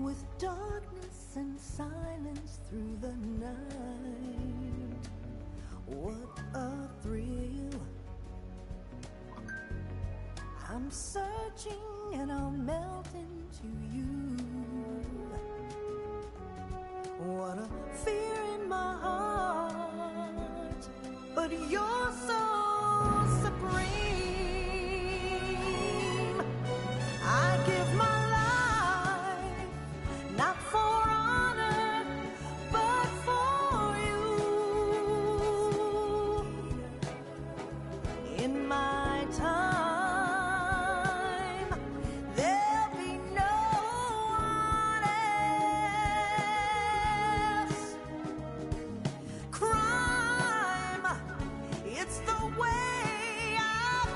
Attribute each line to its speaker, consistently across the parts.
Speaker 1: with darkness and silence through the night. What a thrill. I'm searching and I'll melt into you. What a fear in my heart, but you're so supreme. I give my life, not for honor, but for you. In my time, there'll be no one else. Crime, it's the way I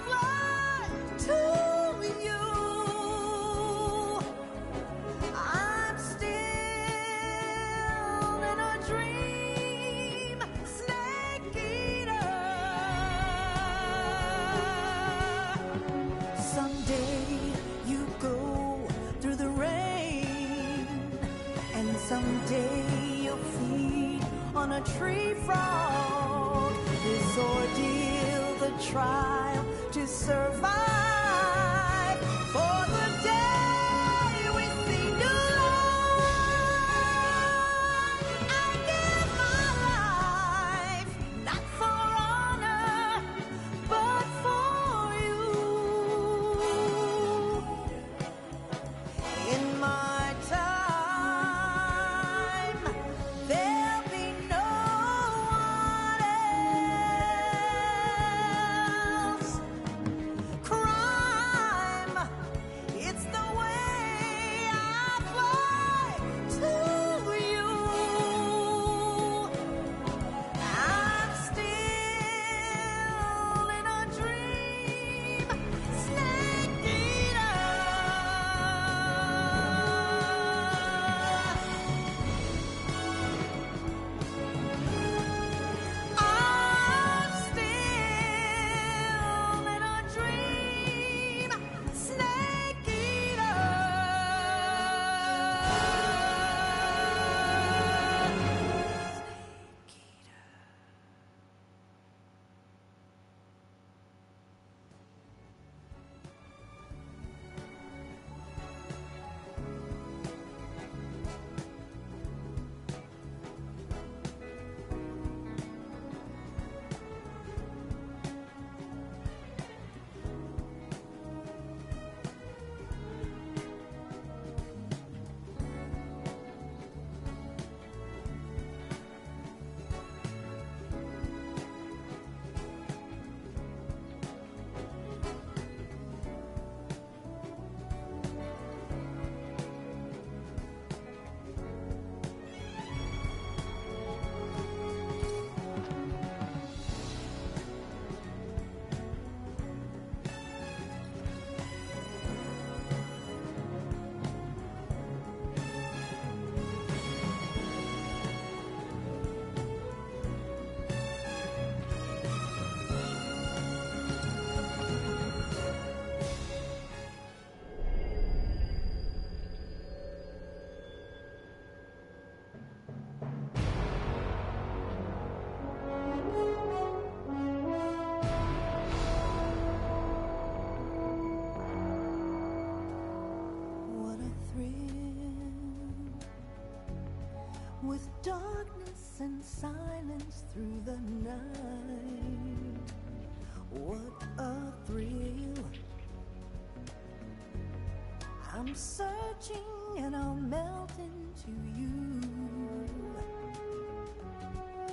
Speaker 1: fly to you. I'm still in a dream, snake eater. Someday you go through the rain, and someday you'll feed on a tree frog. This ordeal, the trial to survive, for the day we see new light. I give my life, not for honor, but for you. In my time, there'll be no one else. Crime, it's the way I fly to you. I'm still in a dream, snake eater. I'm still in a dream, snake eater. What a thrill, with darkness and silence through the night. What a thrill. I'm searching and I'll melt into you.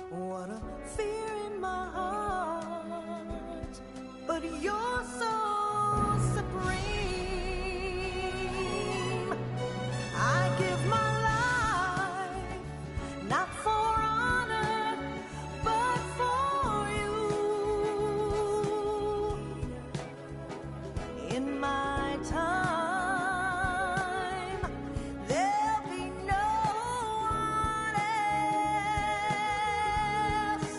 Speaker 1: What a fear in my heart, but you're so supreme. I give my life, not for honor, but for you. In my time, there'll be no one else.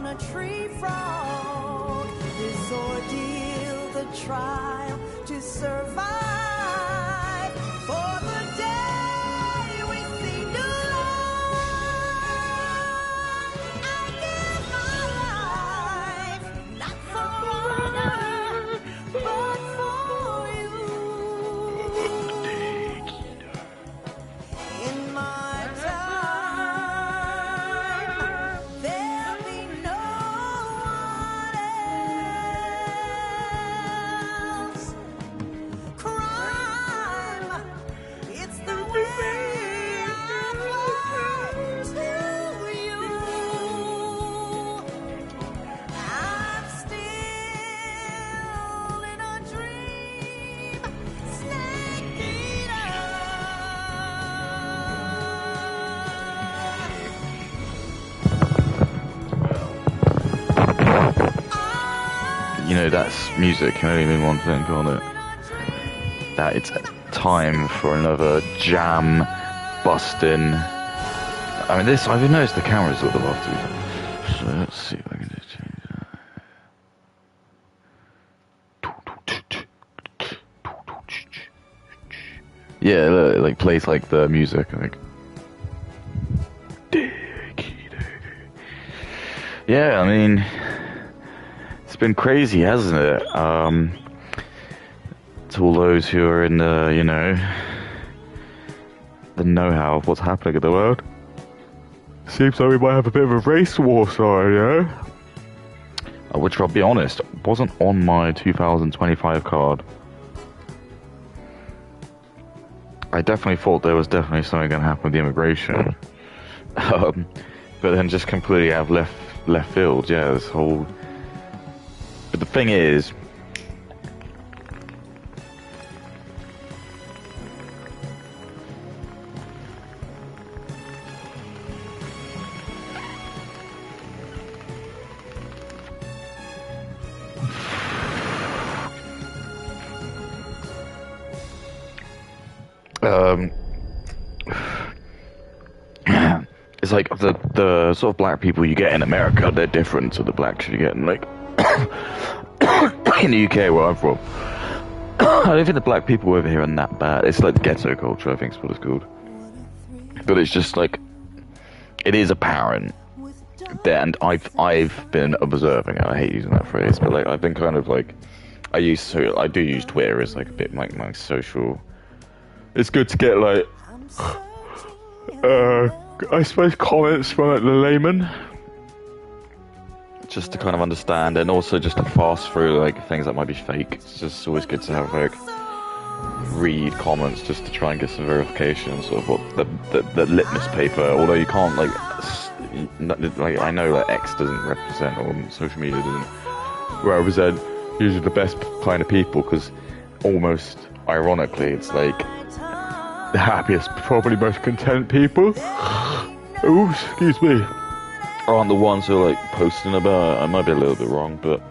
Speaker 1: on a tree frog. This ordeal, the trial to survive. For the day we see new life, I give my life, not for honor, but for you. In my time, there'll be no one else. Crime, it's the way I fly to you. I'm still in a dream, snake eater.
Speaker 2: You know, that's music can only mean one thing, can't it? That it's time for another jam busting. I mean, this, I've noticed the camera's sort of off to me. So let's see if I can just change that. Yeah, look, it like plays like the music, I think. Yeah, I mean, it's been crazy, hasn't it? To all those who are in the, you know, the know-how of what's happening in the world. Seems like we might have a bit of a race war starting, you know? Which, I'll be honest, wasn't on my 2025 card. I definitely thought there was definitely something going to happen with the immigration. But then just completely out of left field, yeah, this whole... But the thing is... It's like the sort of black people you get in America, they're different to the blacks you get in, like, in the UK where I'm from. I don't think the black people over here are that bad. It's like the ghetto culture, I think is what it's called. But it's just like, it is apparent that, and I've been observing it, I hate using that phrase, but like, I've been kind of like, I do use Twitter as like a bit like my social, it's good to get like, I suppose comments from like the layman, just to kind of understand, and also just to fast through like things that might be fake. It's just always good to have like read comments just to try and get some verification, sort of what the litmus paper. Although you can't like I know that X doesn't represent, or social media doesn't represent usually the best kind of people, because almost ironically it's like the happiest, probably most content people, oh, excuse me, aren't the ones who are like posting about it. I might be a little bit wrong, but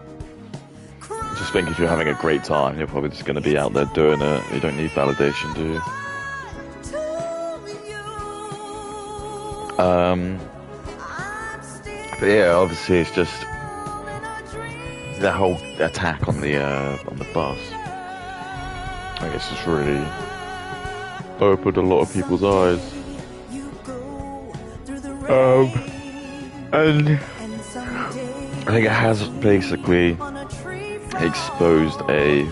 Speaker 2: I just think if you're having a great time, you're probably just going to be out there doing it. You don't need validation, do you? But yeah, obviously it's just the whole attack on the bus. I guess it's really opened a lot of people's eyes. And I think it has basically exposed a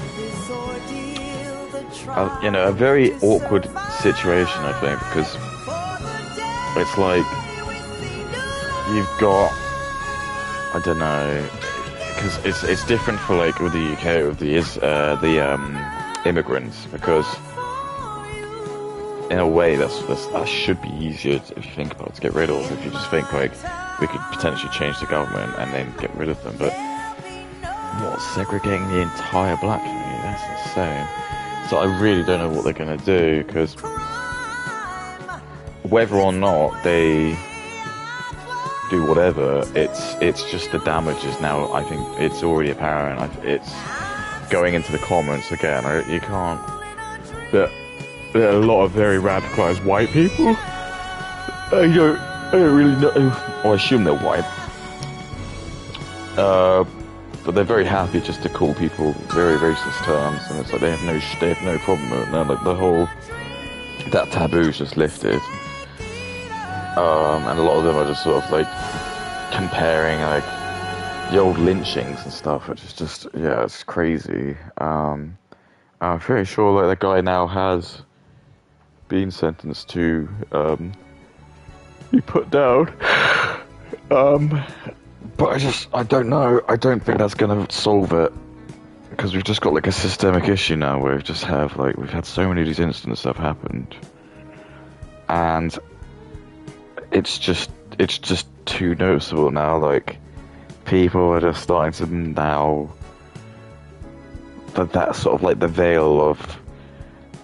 Speaker 2: very awkward situation, I think, because it's like you've got, I don't know, because it's different for like with the UK with the immigrants, because in a way that should be easier if you think about it to get rid of. If you just think like we could potentially change the government and then get rid of them, but what, segregating the entire black community? That's insane. So I really don't know what they're gonna do, because whether or not they do whatever, it's just the damage is now, I think it's already apparent. It's going into the comments again. You can't. But there are a lot of very radicalized white people. I don't really know. Well, I assume they're white. But they're very happy just to call people very racist terms, and it's like they have no problem with it. Now, like the whole that taboo's just lifted, and a lot of them are just sort of like comparing like the old lynchings and stuff, which is just it's crazy. I'm pretty sure like the guy now has been sentenced to be put down. But I don't know. I don't think that's going to solve it, because we've just got like a systemic issue now where we've had so many of these incidents that have happened, and it's just too noticeable now. Like people are just starting to now that sort of like the veil of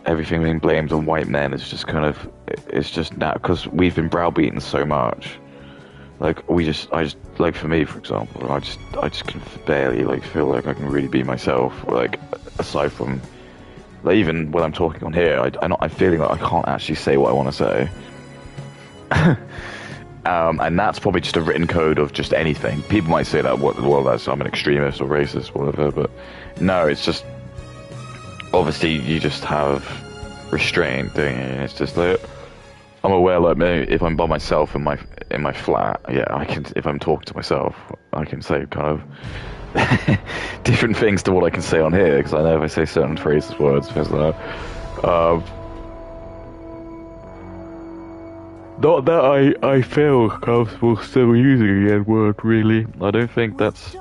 Speaker 2: everything being blamed on white men is just it's just now, because we've been browbeaten so much. Like I just like, for me, for example, I just can barely like feel like I can really be myself. Like aside from like, even when I'm talking on here, I'm feeling like I can't actually say what I want to say. And that's probably just a written code of just anything. People might say that that's I'm an extremist or racist or whatever, but no, it's just obviously you just have restraint thing, and it's just like I'm aware, like maybe if I'm by myself in my flat, I can, if I'm talking to myself, I can say kind of different things to what I can say on here, because I know if I say certain phrases, words, things like that. Not that I feel comfortable still using the N-word, really. I don't think I've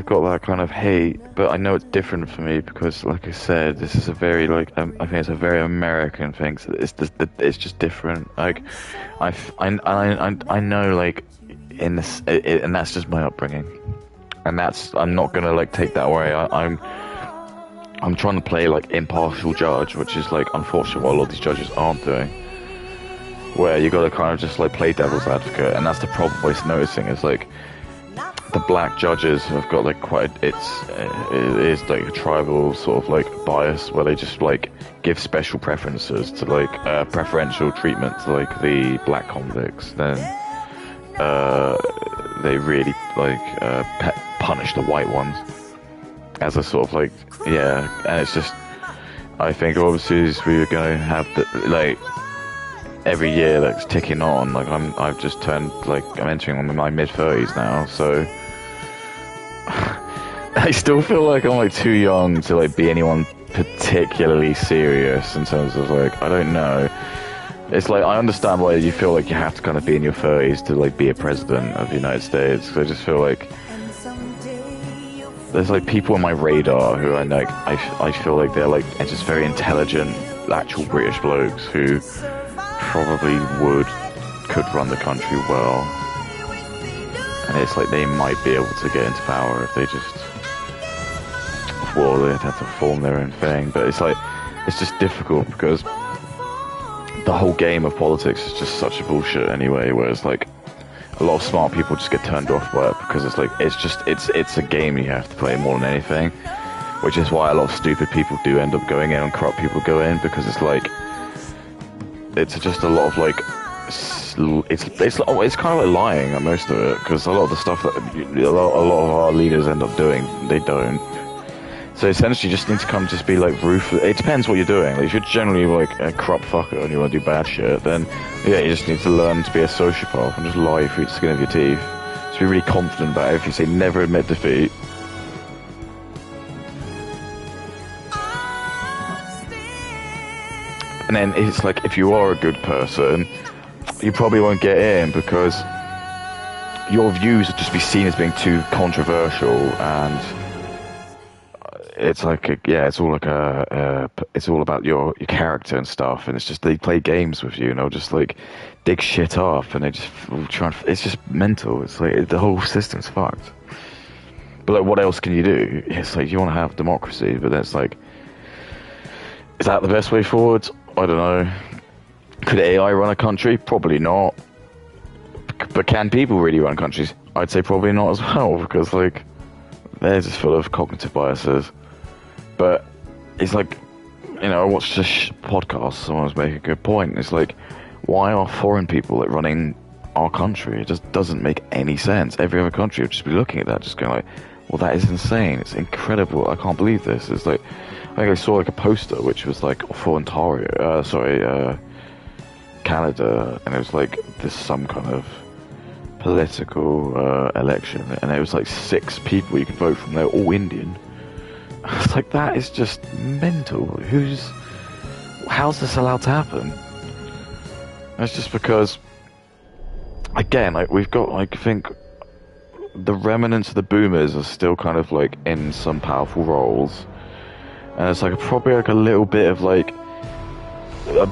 Speaker 2: got that kind of hate, but I know it's different for me because, like I said, this is a very, like, I think it's a very American thing, so it's just different. Like, I know, like, in this, and that's just my upbringing. And I'm not gonna, like, take that away. I'm trying to play, like, impartial judge, which is, like, unfortunately what a lot of these judges aren't doing. Where you gotta kind of just, like, play devil's advocate, and that's the problem we're noticing, is, like, the black judges have got like it is like a tribal sort of like bias, where they just like give special preferences to like preferential treatment to like the black convicts. Then they really like punish the white ones as a sort of like and it's just, I think obviously we're gonna have like every year that's ticking on. Like I've just turned, like I'm entering my mid-30s now, so I still feel like I'm like too young to like be anyone particularly serious in terms of like, I don't know. It's like, I understand why you feel like you have to kind of be in your 30s to like be a president of the United States. Cause I just feel like there's like people on my radar who I like, I feel like they're like just very intelligent, actual British blokes who probably could run the country well. And it's like they might be able to get into power if they just, well, they'd have to form their own thing. But it's like, it's just difficult because the whole game of politics is just such a bullshit anyway, whereas like a lot of smart people just get turned off by it because it's like, it's a game you have to play more than anything, which is why a lot of stupid people do end up going in and corrupt people go in, because it's like, it's just a lot of like, it's kind of like lying on most of it, because a lot of the stuff that a lot of our leaders end up doing, they don't. So essentially, you just need to come just be like ruthless. It depends what you're doing. Like, if you're generally like a corrupt fucker and you want to do bad shit, then you just need to learn to be a sociopath and just lie through the skin of your teeth. Just be really confident about it. If you say never admit defeat. And then it's like, if you are a good person, you probably won't get in because your views would just be seen as being too controversial, and it's like it's all like it's all about your character and stuff, and it's just they play games with you, and they'll just like dig shit up, and they just try. It's just mental. It's like the whole system's fucked. But like, what else can you do? It's like you want to have democracy, but then it's like, is that the best way forward? I don't know. Could AI run a country? Probably not. But can people really run countries? I'd say probably not as well, because like they're just full of cognitive biases. But it's like, you know, I watched this podcast, someone was making a good point. It's like, why are foreign people like running our country. It just doesn't make any sense. Every other country would just be looking at that, just going like, well, that is insane. It's incredible. I can't believe this. It's like, I think I saw like a poster which was like for Ontario, Canada, and it was like this some kind of political election, and it was like 6 people you could vote from. They're all Indian. It's like, that is just mental. How's this allowed to happen? That's just because, again, like, we've got, like, I think the remnants of the boomers are still kind of like in some powerful roles, and it's like probably like a little bit of like,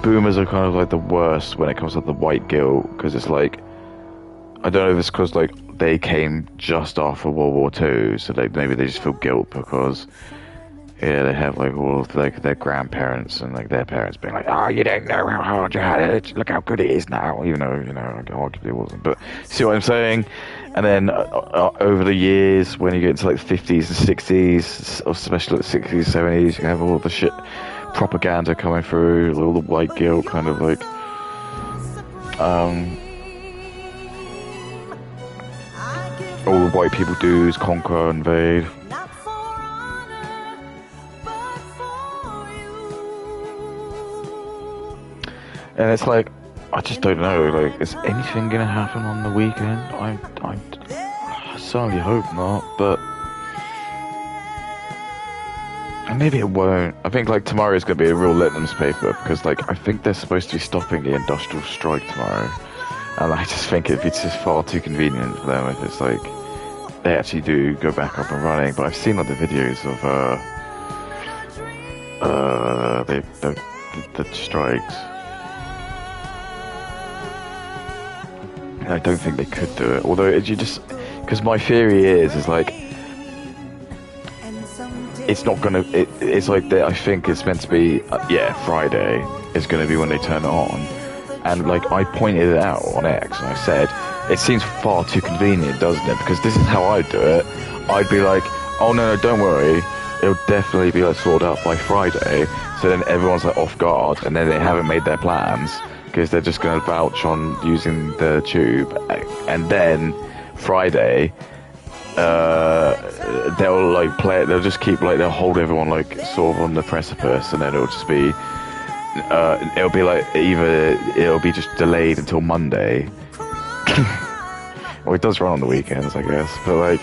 Speaker 2: boomers are kind of like the worst when it comes to the white guilt, because it's like, I don't know if it's because like they came just after World War II, so maybe they just feel guilt because they have like all of like their grandparents and like their parents being like, oh, you don't know how hard you had it, look how good it is now, even though, you know, arguably it wasn't, but see what I'm saying? And then over the years, when you get into like the 50s and 60s, or especially like the 60s, 70s, you can have all the shit propaganda coming through, all the white guilt kind of like, all the white people do is conquer, invade. And it's like, I just don't know, like, is anything gonna happen on the weekend? I certainly hope not, but and maybe it won't. I think like tomorrow is gonna be a real litmus paper, because like I think they're supposed to be stopping the industrial strike tomorrow, and I just think it's just far too convenient for them if it's like they actually do go back up and running. But I've seen like the videos of the strikes. I don't think they could do it. Although because my theory is like, it's not gonna. It's like I think it's meant to be. Friday is gonna be when they turn it on, and like I pointed it out on X, and I said it seems far too convenient, doesn't it? Because this is how I do it. I'd be like, oh no, don't worry, it'll definitely be like sorted out by Friday. So then everyone's like off guard, and then they haven't made their plans, because they're just going to vouch on using the tube, and then Friday they'll like play it, they'll just keep like, they'll hold everyone like sort of on the precipice, and then it'll just be it'll be like, either it'll be just delayed until Monday or it does run on the weekends, I guess, but like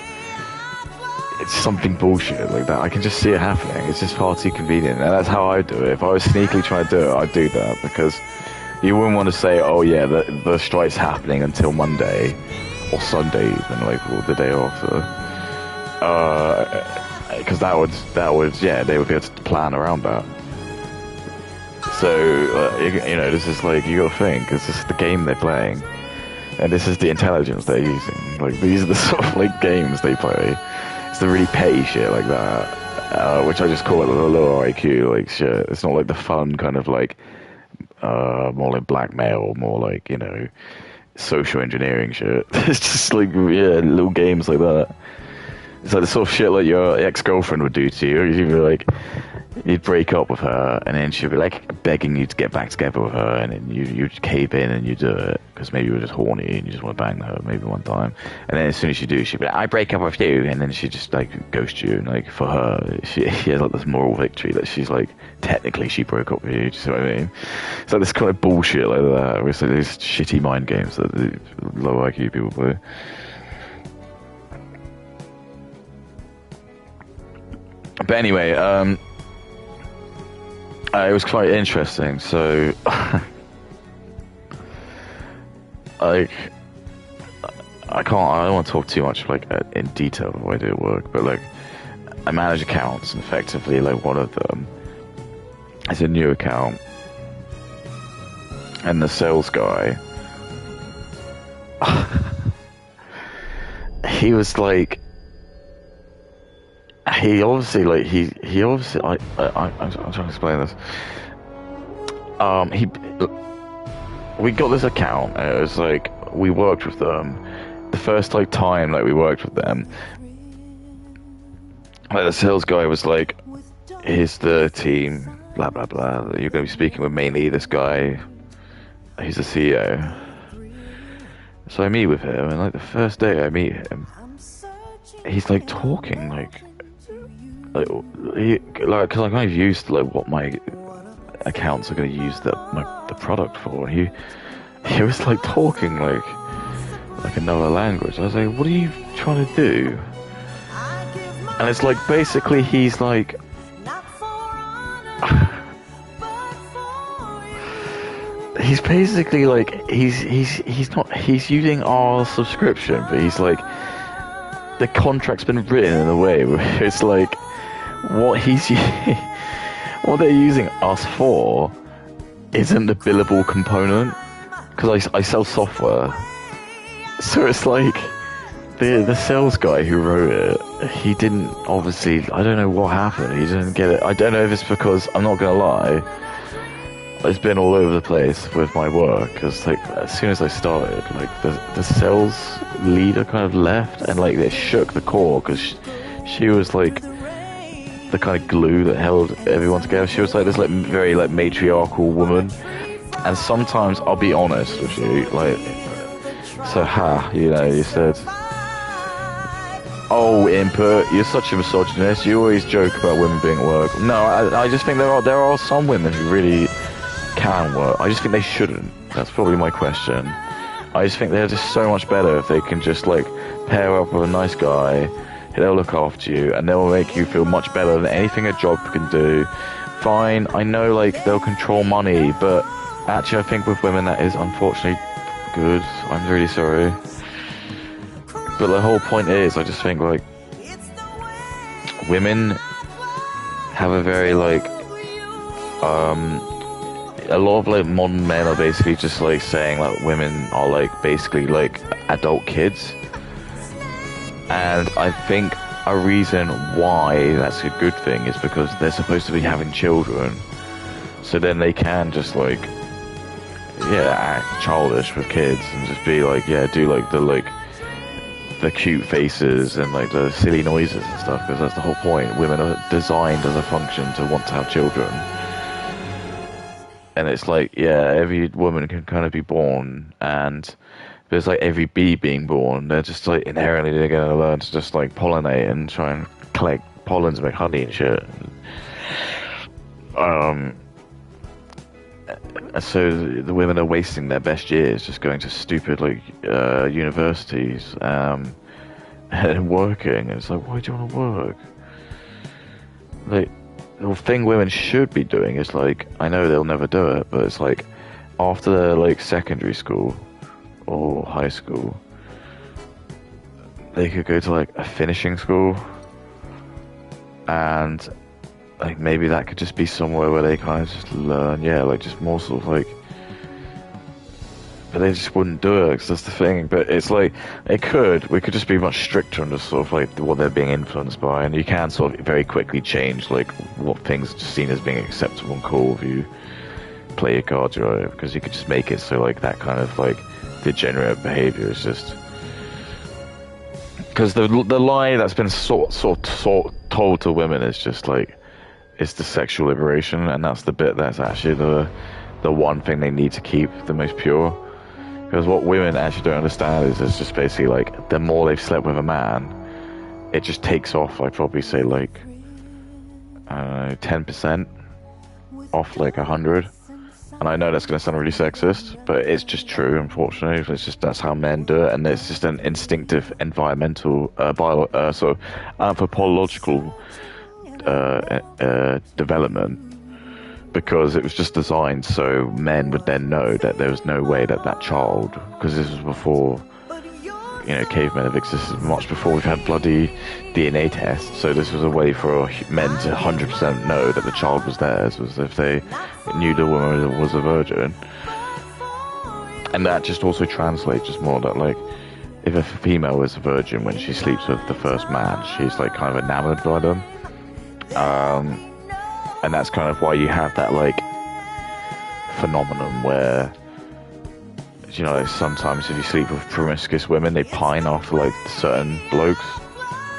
Speaker 2: it's something bullshit like that. I can just see it happening. It's just far too convenient, and that's how I do it. If I was sneakily trying to do it, I'd do that, because you wouldn't want to say, oh yeah, the strike's happening until Monday or Sunday even, like, or the day after, because that would they would be able to plan around that. So you know, this is like, you got to think, this is the game they're playing, and this is the intelligence they're using. Like, these are the sort of like games they play. It's the really petty shit like that, which I just call it the lower IQ like shit. It's not like the fun kind of like more like blackmail, more like, you know, social engineering shit. It's just like, little games like that. It's like the sort of shit like your ex-girlfriend would do to you. You'd be like, you'd break up with her, and then she'd be like begging you to get back together with her, and then you'd cave in and you do it, because maybe you were just horny and you just want to bang her maybe one time. And then as soon as you do, she'd be like, I break up with you, and then she just like ghost you. And like, for her, she has like this moral victory that she's like, technically she broke up with you. Do you see what I mean? It's like this kind of bullshit like that. It's like these shitty mind games that the low IQ people play. But anyway, it was quite interesting. So, like, I don't want to talk too much like in detail of what I do at work, but like, I manage accounts, and effectively, like, one of them is a new account, and the sales guy, he was like, he obviously like he obviously I'm trying to explain this. We got this account, and it was like, we worked with them the first like time like we worked with them. Like, the sales guy was like, here's the team, blah blah blah, you're going to be speaking with mainly this guy, he's the CEO. So I meet with him, and like the first day I meet him, he's like talking like because I'm kind of used to like what my accounts are going to use the product for. He was like talking like another language. I was like, what are you trying to do? And it's like basically he's like he's basically like he's using our subscription, but he's like the contract's been written in a way where it's like what what they're using us for isn't the billable component, because I sell software, so it's like the sales guy who wrote it, he didn't obviously, I don't know what happened, he didn't get it. I don't know if it's because, I'm not gonna lie, it's been all over the place with my work, because like as soon as I started, like the sales leader kind of left, and like they shook the core, because she was like the kind of glue that held everyone together. She was like this like very like matriarchal woman, and sometimes I'll be honest with you, like, so you said, oh, input, you're such a misogynist, you always joke about women being at work. No, I just think there are some women who really can work. I just think they shouldn't. That's probably my question. I just think they're just so much better if they can just like pair up with a nice guy. They'll look after you, and they'll make you feel much better than anything a job can do. Fine, I know like they'll control money, but actually I think with women that is unfortunately good. I'm really sorry. But the whole point is, I just think like women have a very like a lot of like modern men are basically just like saying that women are like basically like adult kids. And I think a reason why that's a good thing is because they're supposed to be having children, so then they can just like act childish with kids and just be like do like the cute faces and like the silly noises and stuff, because that's the whole point. Women are designed as a function to want to have children, and it's like every woman can kind of be born, and there's like every bee being born, they're just like inherently they're going to learn to just like pollinate and try and collect pollen to make honey and shit. So the women are wasting their best years just going to stupid like universities and working. And it's like, why do you want to work? Like, the thing women should be doing is like, I know they'll never do it, but it's like after their like secondary school or high school, they could go to like a finishing school, and like maybe that could just be somewhere where they kind of just learn, like just more sort of like, but they just wouldn't do it, because that's the thing. But it's like, we could just be much stricter on just sort of like what they're being influenced by, and you can sort of very quickly change like what things are seen as being acceptable and cool if you play your cards right, because you could just make it so like that kind of like degenerate behavior is just, because the lie that's been sort told to women is just like, it's the sexual liberation, and that's the bit that's actually the one thing they need to keep the most pure. Because what women actually don't understand is it's just basically like, the more they've slept with a man, it just takes off, I'd probably say like 10% off like 100. And I know that's going to sound really sexist, but it's just true, unfortunately. It's just, that's how men do it, and it's just an instinctive environmental, sort of anthropological development, because it was just designed so men would then know that there was no way that child, because this was before, cavemen have existed, much before we've had bloody DNA tests, so this was a way for men to 100% know that the child was theirs, was if they knew the woman was a virgin. And that just also translates just more that like, if a female is a virgin when she sleeps with the first man, she's like kind of enamored by them. And that's kind of why you have that like phenomenon where, sometimes if you sleep with promiscuous women, they pine after like certain blokes,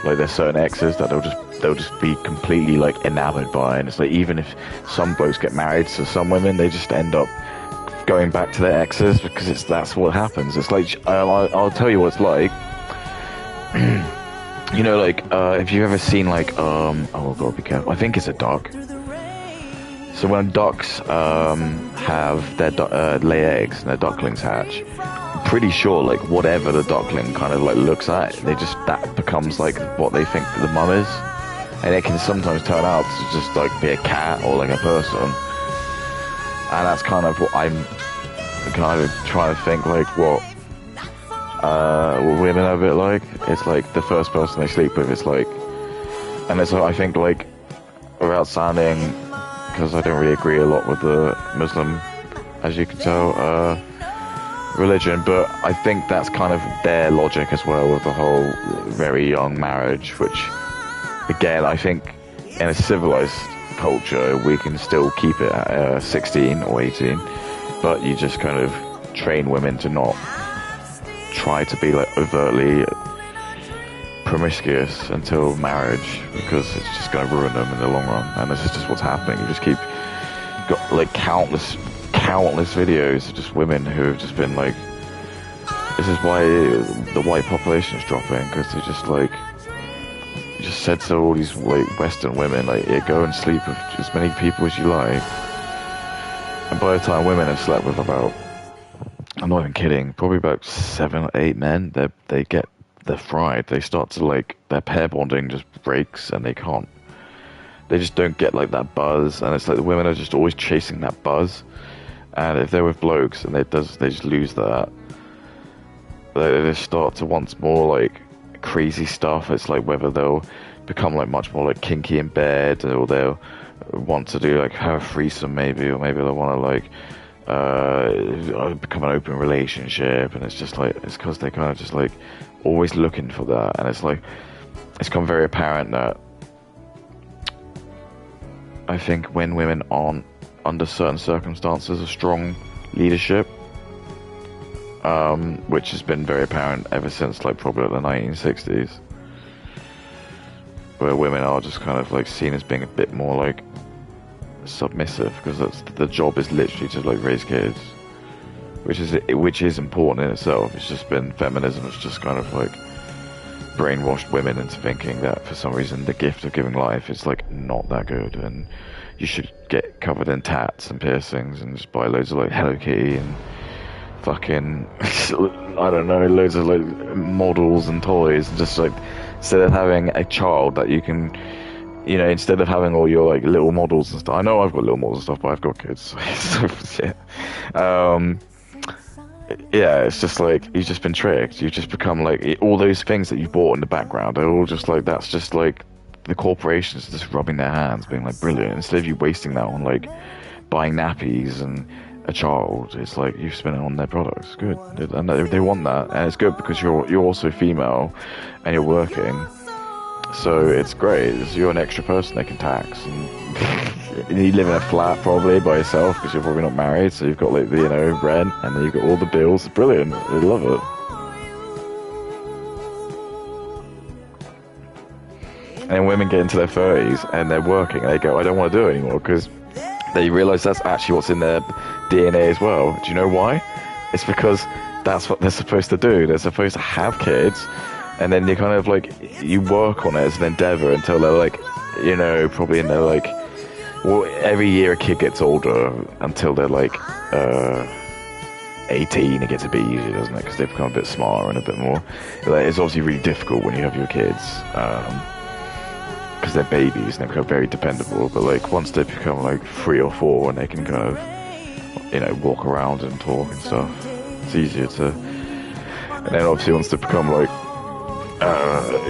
Speaker 2: like there's certain exes that they'll just be completely like enamored by. And it's like, even if some blokes get married to some women, they just end up going back to their exes because that's what happens. It's like I'll tell you what it's like. You know, like if you've ever seen like oh god, be careful. I think it's a duck. So when ducks have their lay eggs and their ducklings hatch, I'm pretty sure like whatever the duckling kind of like looks at, that becomes like what they think the mum is, and it can sometimes turn out to just like be a cat or like a person, and that's kind of what I'm kind of trying to think like what women are a bit like. It's like the first person they sleep with is like, and it's I think like without sounding, because I don't really agree a lot with the Muslim, as you can tell, religion, but I think that's kind of their logic as well with the whole very young marriage, which again I think in a civilized culture we can still keep it at 16 or 18, but you just kind of train women to not try to be like overtly promiscuous until marriage, because it's just going to ruin them in the long run. And this is just what's happening. You just got like countless videos of just women who have just been like, this is why the white population is dropping, because they just like just said to all these like Western women like, yeah, go and sleep with as many people as you like, and by the time women have slept with about, I'm not even kidding, probably about 7 or 8 men, they're fried. They start to like, their pair bonding just breaks, and they just don't get like that buzz, and it's like the women are just always chasing that buzz, and if they're with blokes and they just lose that, they just start to want more like crazy stuff. It's like whether they'll become like much more like kinky in bed, or they'll want to do like have a threesome maybe, or maybe they'll want to like become an open relationship, and it's just like, it's because they're kind of just like always looking for that. And it's like, it's become very apparent that I think when women aren't under certain circumstances of strong leadership, which has been very apparent ever since like probably the 1960s, where women are just kind of like seen as being a bit more like submissive, because the job is literally to like raise kids, which is important in itself. It's just been, feminism has just kind of like brainwashed women into thinking that for some reason the gift of giving life is like not that good, and you should get covered in tats and piercings and just buy loads of like Hello Kitty and fucking I don't know, loads of like models and toys, and just like, instead of having a child that you can, you know, instead of having all your like little models and stuff. I know I've got little models and stuff, but I've got kids. So, yeah. Yeah, it's just like, you've just been tricked. You've just become like, all those things that you bought in the background, they're all just like, that's just like the corporations just rubbing their hands, being like, brilliant. Instead of you wasting that on like buying nappies and a child, it's like you've spent it on their products. Good. And they want that, and it's good because you're also female and you're working. So it's great. You're an extra person they can tax, and you live in a flat probably by yourself because you're probably not married. So you've got like the, you know, rent, and then you've got all the bills. It's brilliant. They love it. And women get into their 30s and they're working, and they go, I don't want to do it anymore, because they realise that's actually what's in their DNA as well. Do you know why? It's because that's what they're supposed to do. They're supposed to have kids, and then you kind of like, you work on it as an endeavour until they're like, you know, probably in their like, well, every year a kid gets older until they're like 18. It gets a bit easier, doesn't it? Because they become a bit smarter and a bit more. Like, it's obviously really difficult when you have your kids, because they're babies and they become very dependable. But like, once they become like 3 or 4 and they can kind of, you know, walk around and talk and stuff, it's easier to. And then obviously once they become like,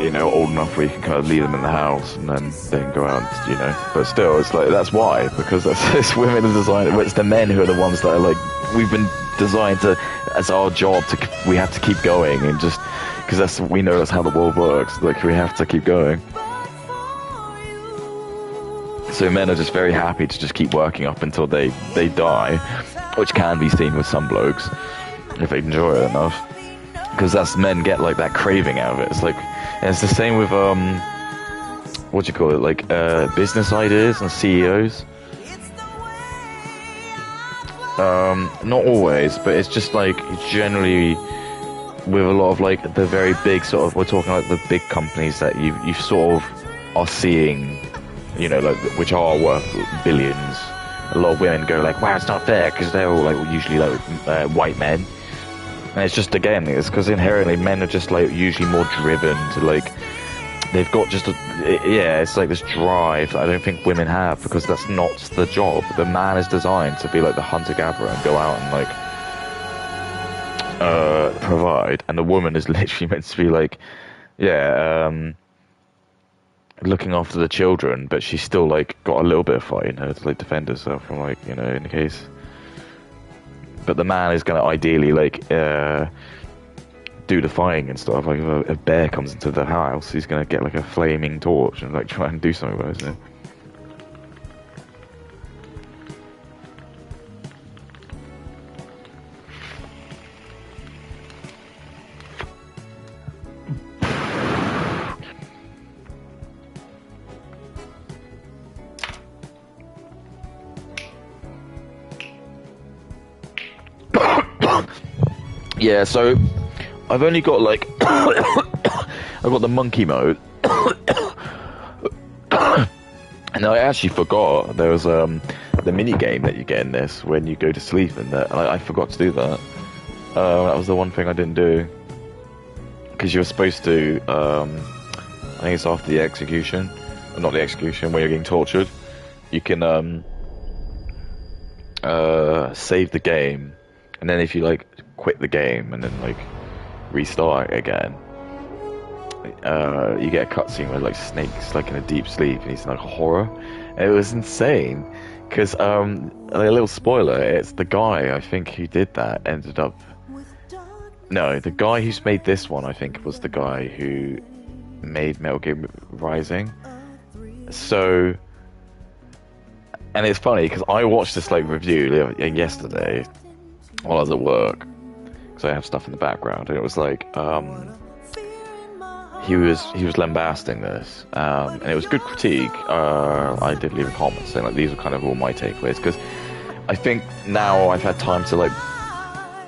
Speaker 2: you know, old enough where you can kind of leave them in the house, and then they can go out, you know. But still, it's like, that's why, because it's women are designed, it's the men who are the ones that are like, we've been designed to, as our job, we have to keep going, and just, because we know that's how the world works, like, we have to keep going. So men are just very happy to just keep working up until they die, which can be seen with some blokes, if they enjoy it enough. Because that's, men get like that craving out of it. It's like, and it's the same with what do you call it, like business ideas and CEOs. Not always, but it's just like generally with a lot of like the very big sort of, we're talking like the big companies that you sort of are seeing, you know, like which are worth billions. A lot of women go like, wow, it's not fair, because they're all like usually like white men, and it's just, again, it's because inherently men are just like usually more driven to like, they've got just yeah, it's like this drive that I don't think women have, because that's not the job. The man is designed to be like the hunter-gatherer and go out and like provide, and the woman is literally meant to be like, yeah, looking after the children, but she's still like got a little bit of fight in her to like defend herself from, like, you know, in the case. But the man is gonna ideally like do the fighting and stuff. Like if a bear comes into the house, he's gonna get like a flaming torch and like try and do something with it. Yeah, so I've only got like I've got the monkey mode, and I actually forgot there was the mini game that you get in this when you go to sleep, and that I forgot to do that. That was the one thing I didn't do, because you were supposed to. I think it's after the execution, or not the execution, when you're getting tortured. You can save the game, and then if you like quit the game and then like restart again, you get a cutscene where like Snake's like in a deep sleep and he's in like horror. And it was insane because a little spoiler, it's the guy I think who did that ended up, no, the guy who's made this one I think was the guy who made Metal Gear Rising. So, and it's funny because I watched this like review yesterday while I was at work, because I have stuff in the background, and it was like he was lambasting this, and it was good critique. I did leave a comment saying like these are kind of all my takeaways, because I think now I've had time to like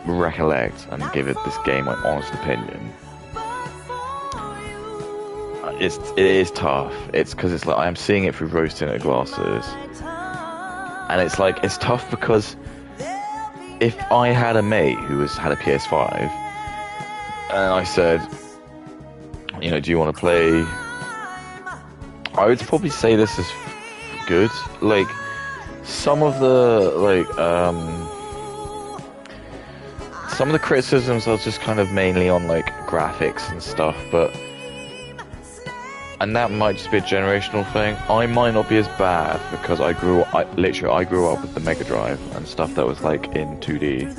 Speaker 2: recollect and give it this game my honest opinion. It is tough. It's because it's like I'm seeing it through rose-tinted glasses, and it's like it's tough because if I had a mate who had a PS5, and I said, you know, do you want to play? I would probably say this is good. Like some of the some of the criticisms are just kind of mainly on like graphics and stuff, and that might just be a generational thing. I might not be as bad because I grew up with the Mega Drive and stuff that was like in 2D.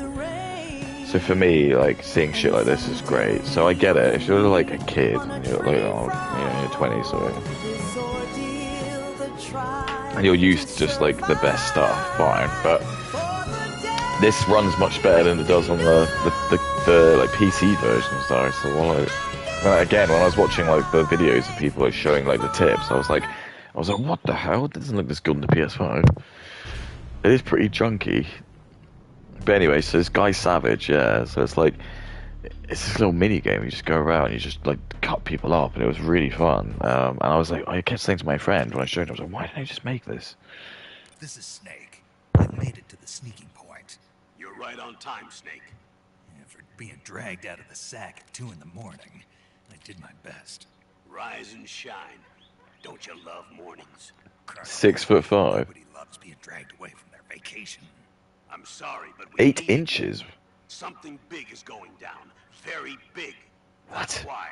Speaker 2: So for me, like seeing shit like this is great. So I get it. If you're like a kid and you're like, in your 20s, and you're used to just like the best stuff, fine. But this runs much better than it does on the like PC versions, though. So again, when I was watching like the videos of people like showing like the tips, I was like, what the hell? It doesn't look this good on the PS5. It is pretty junky. But anyway, so this guy Savage, yeah. So it's like it's this little mini game. You just go around, and you just like cut people up, and it was really fun. And I was like, I kept saying to my friend when I showed him, I was like, why didn't I just make this?
Speaker 3: This is Snake. I've made it to the sneaking point.
Speaker 4: You're right on time, Snake.
Speaker 3: After being dragged out of the sack at 2 in the morning, I did my best.
Speaker 4: Rise and shine. Don't you love mornings?
Speaker 2: 6'5".
Speaker 3: Nobody loves being dragged away from their vacation.
Speaker 4: I'm sorry, but
Speaker 2: 8 inches.
Speaker 4: Something big is going down. Very big.
Speaker 2: What?
Speaker 4: That's why.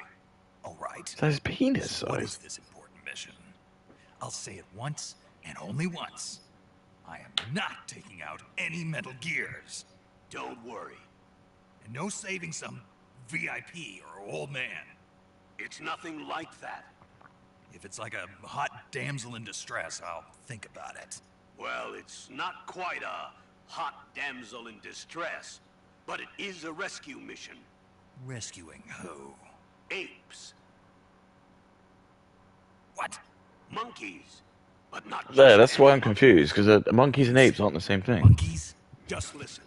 Speaker 3: All right.
Speaker 2: That's his penis
Speaker 3: So what is
Speaker 2: size.
Speaker 3: this important mission? I'll say it once and only once. I am not taking out any Metal Gears.
Speaker 4: Don't worry.
Speaker 3: And no saving some VIP or old man.
Speaker 4: It's nothing like that.
Speaker 3: If it's like a hot damsel in distress, I'll think about it.
Speaker 4: Well, it's not quite a hot damsel in distress, but it is a rescue mission.
Speaker 3: Rescuing who?
Speaker 4: Apes.
Speaker 3: What?
Speaker 4: Monkeys. But not
Speaker 2: There,
Speaker 4: just
Speaker 2: that's why I'm
Speaker 4: any
Speaker 2: confused, because monkeys and apes aren't the same thing.
Speaker 3: Monkeys?
Speaker 4: Just listen.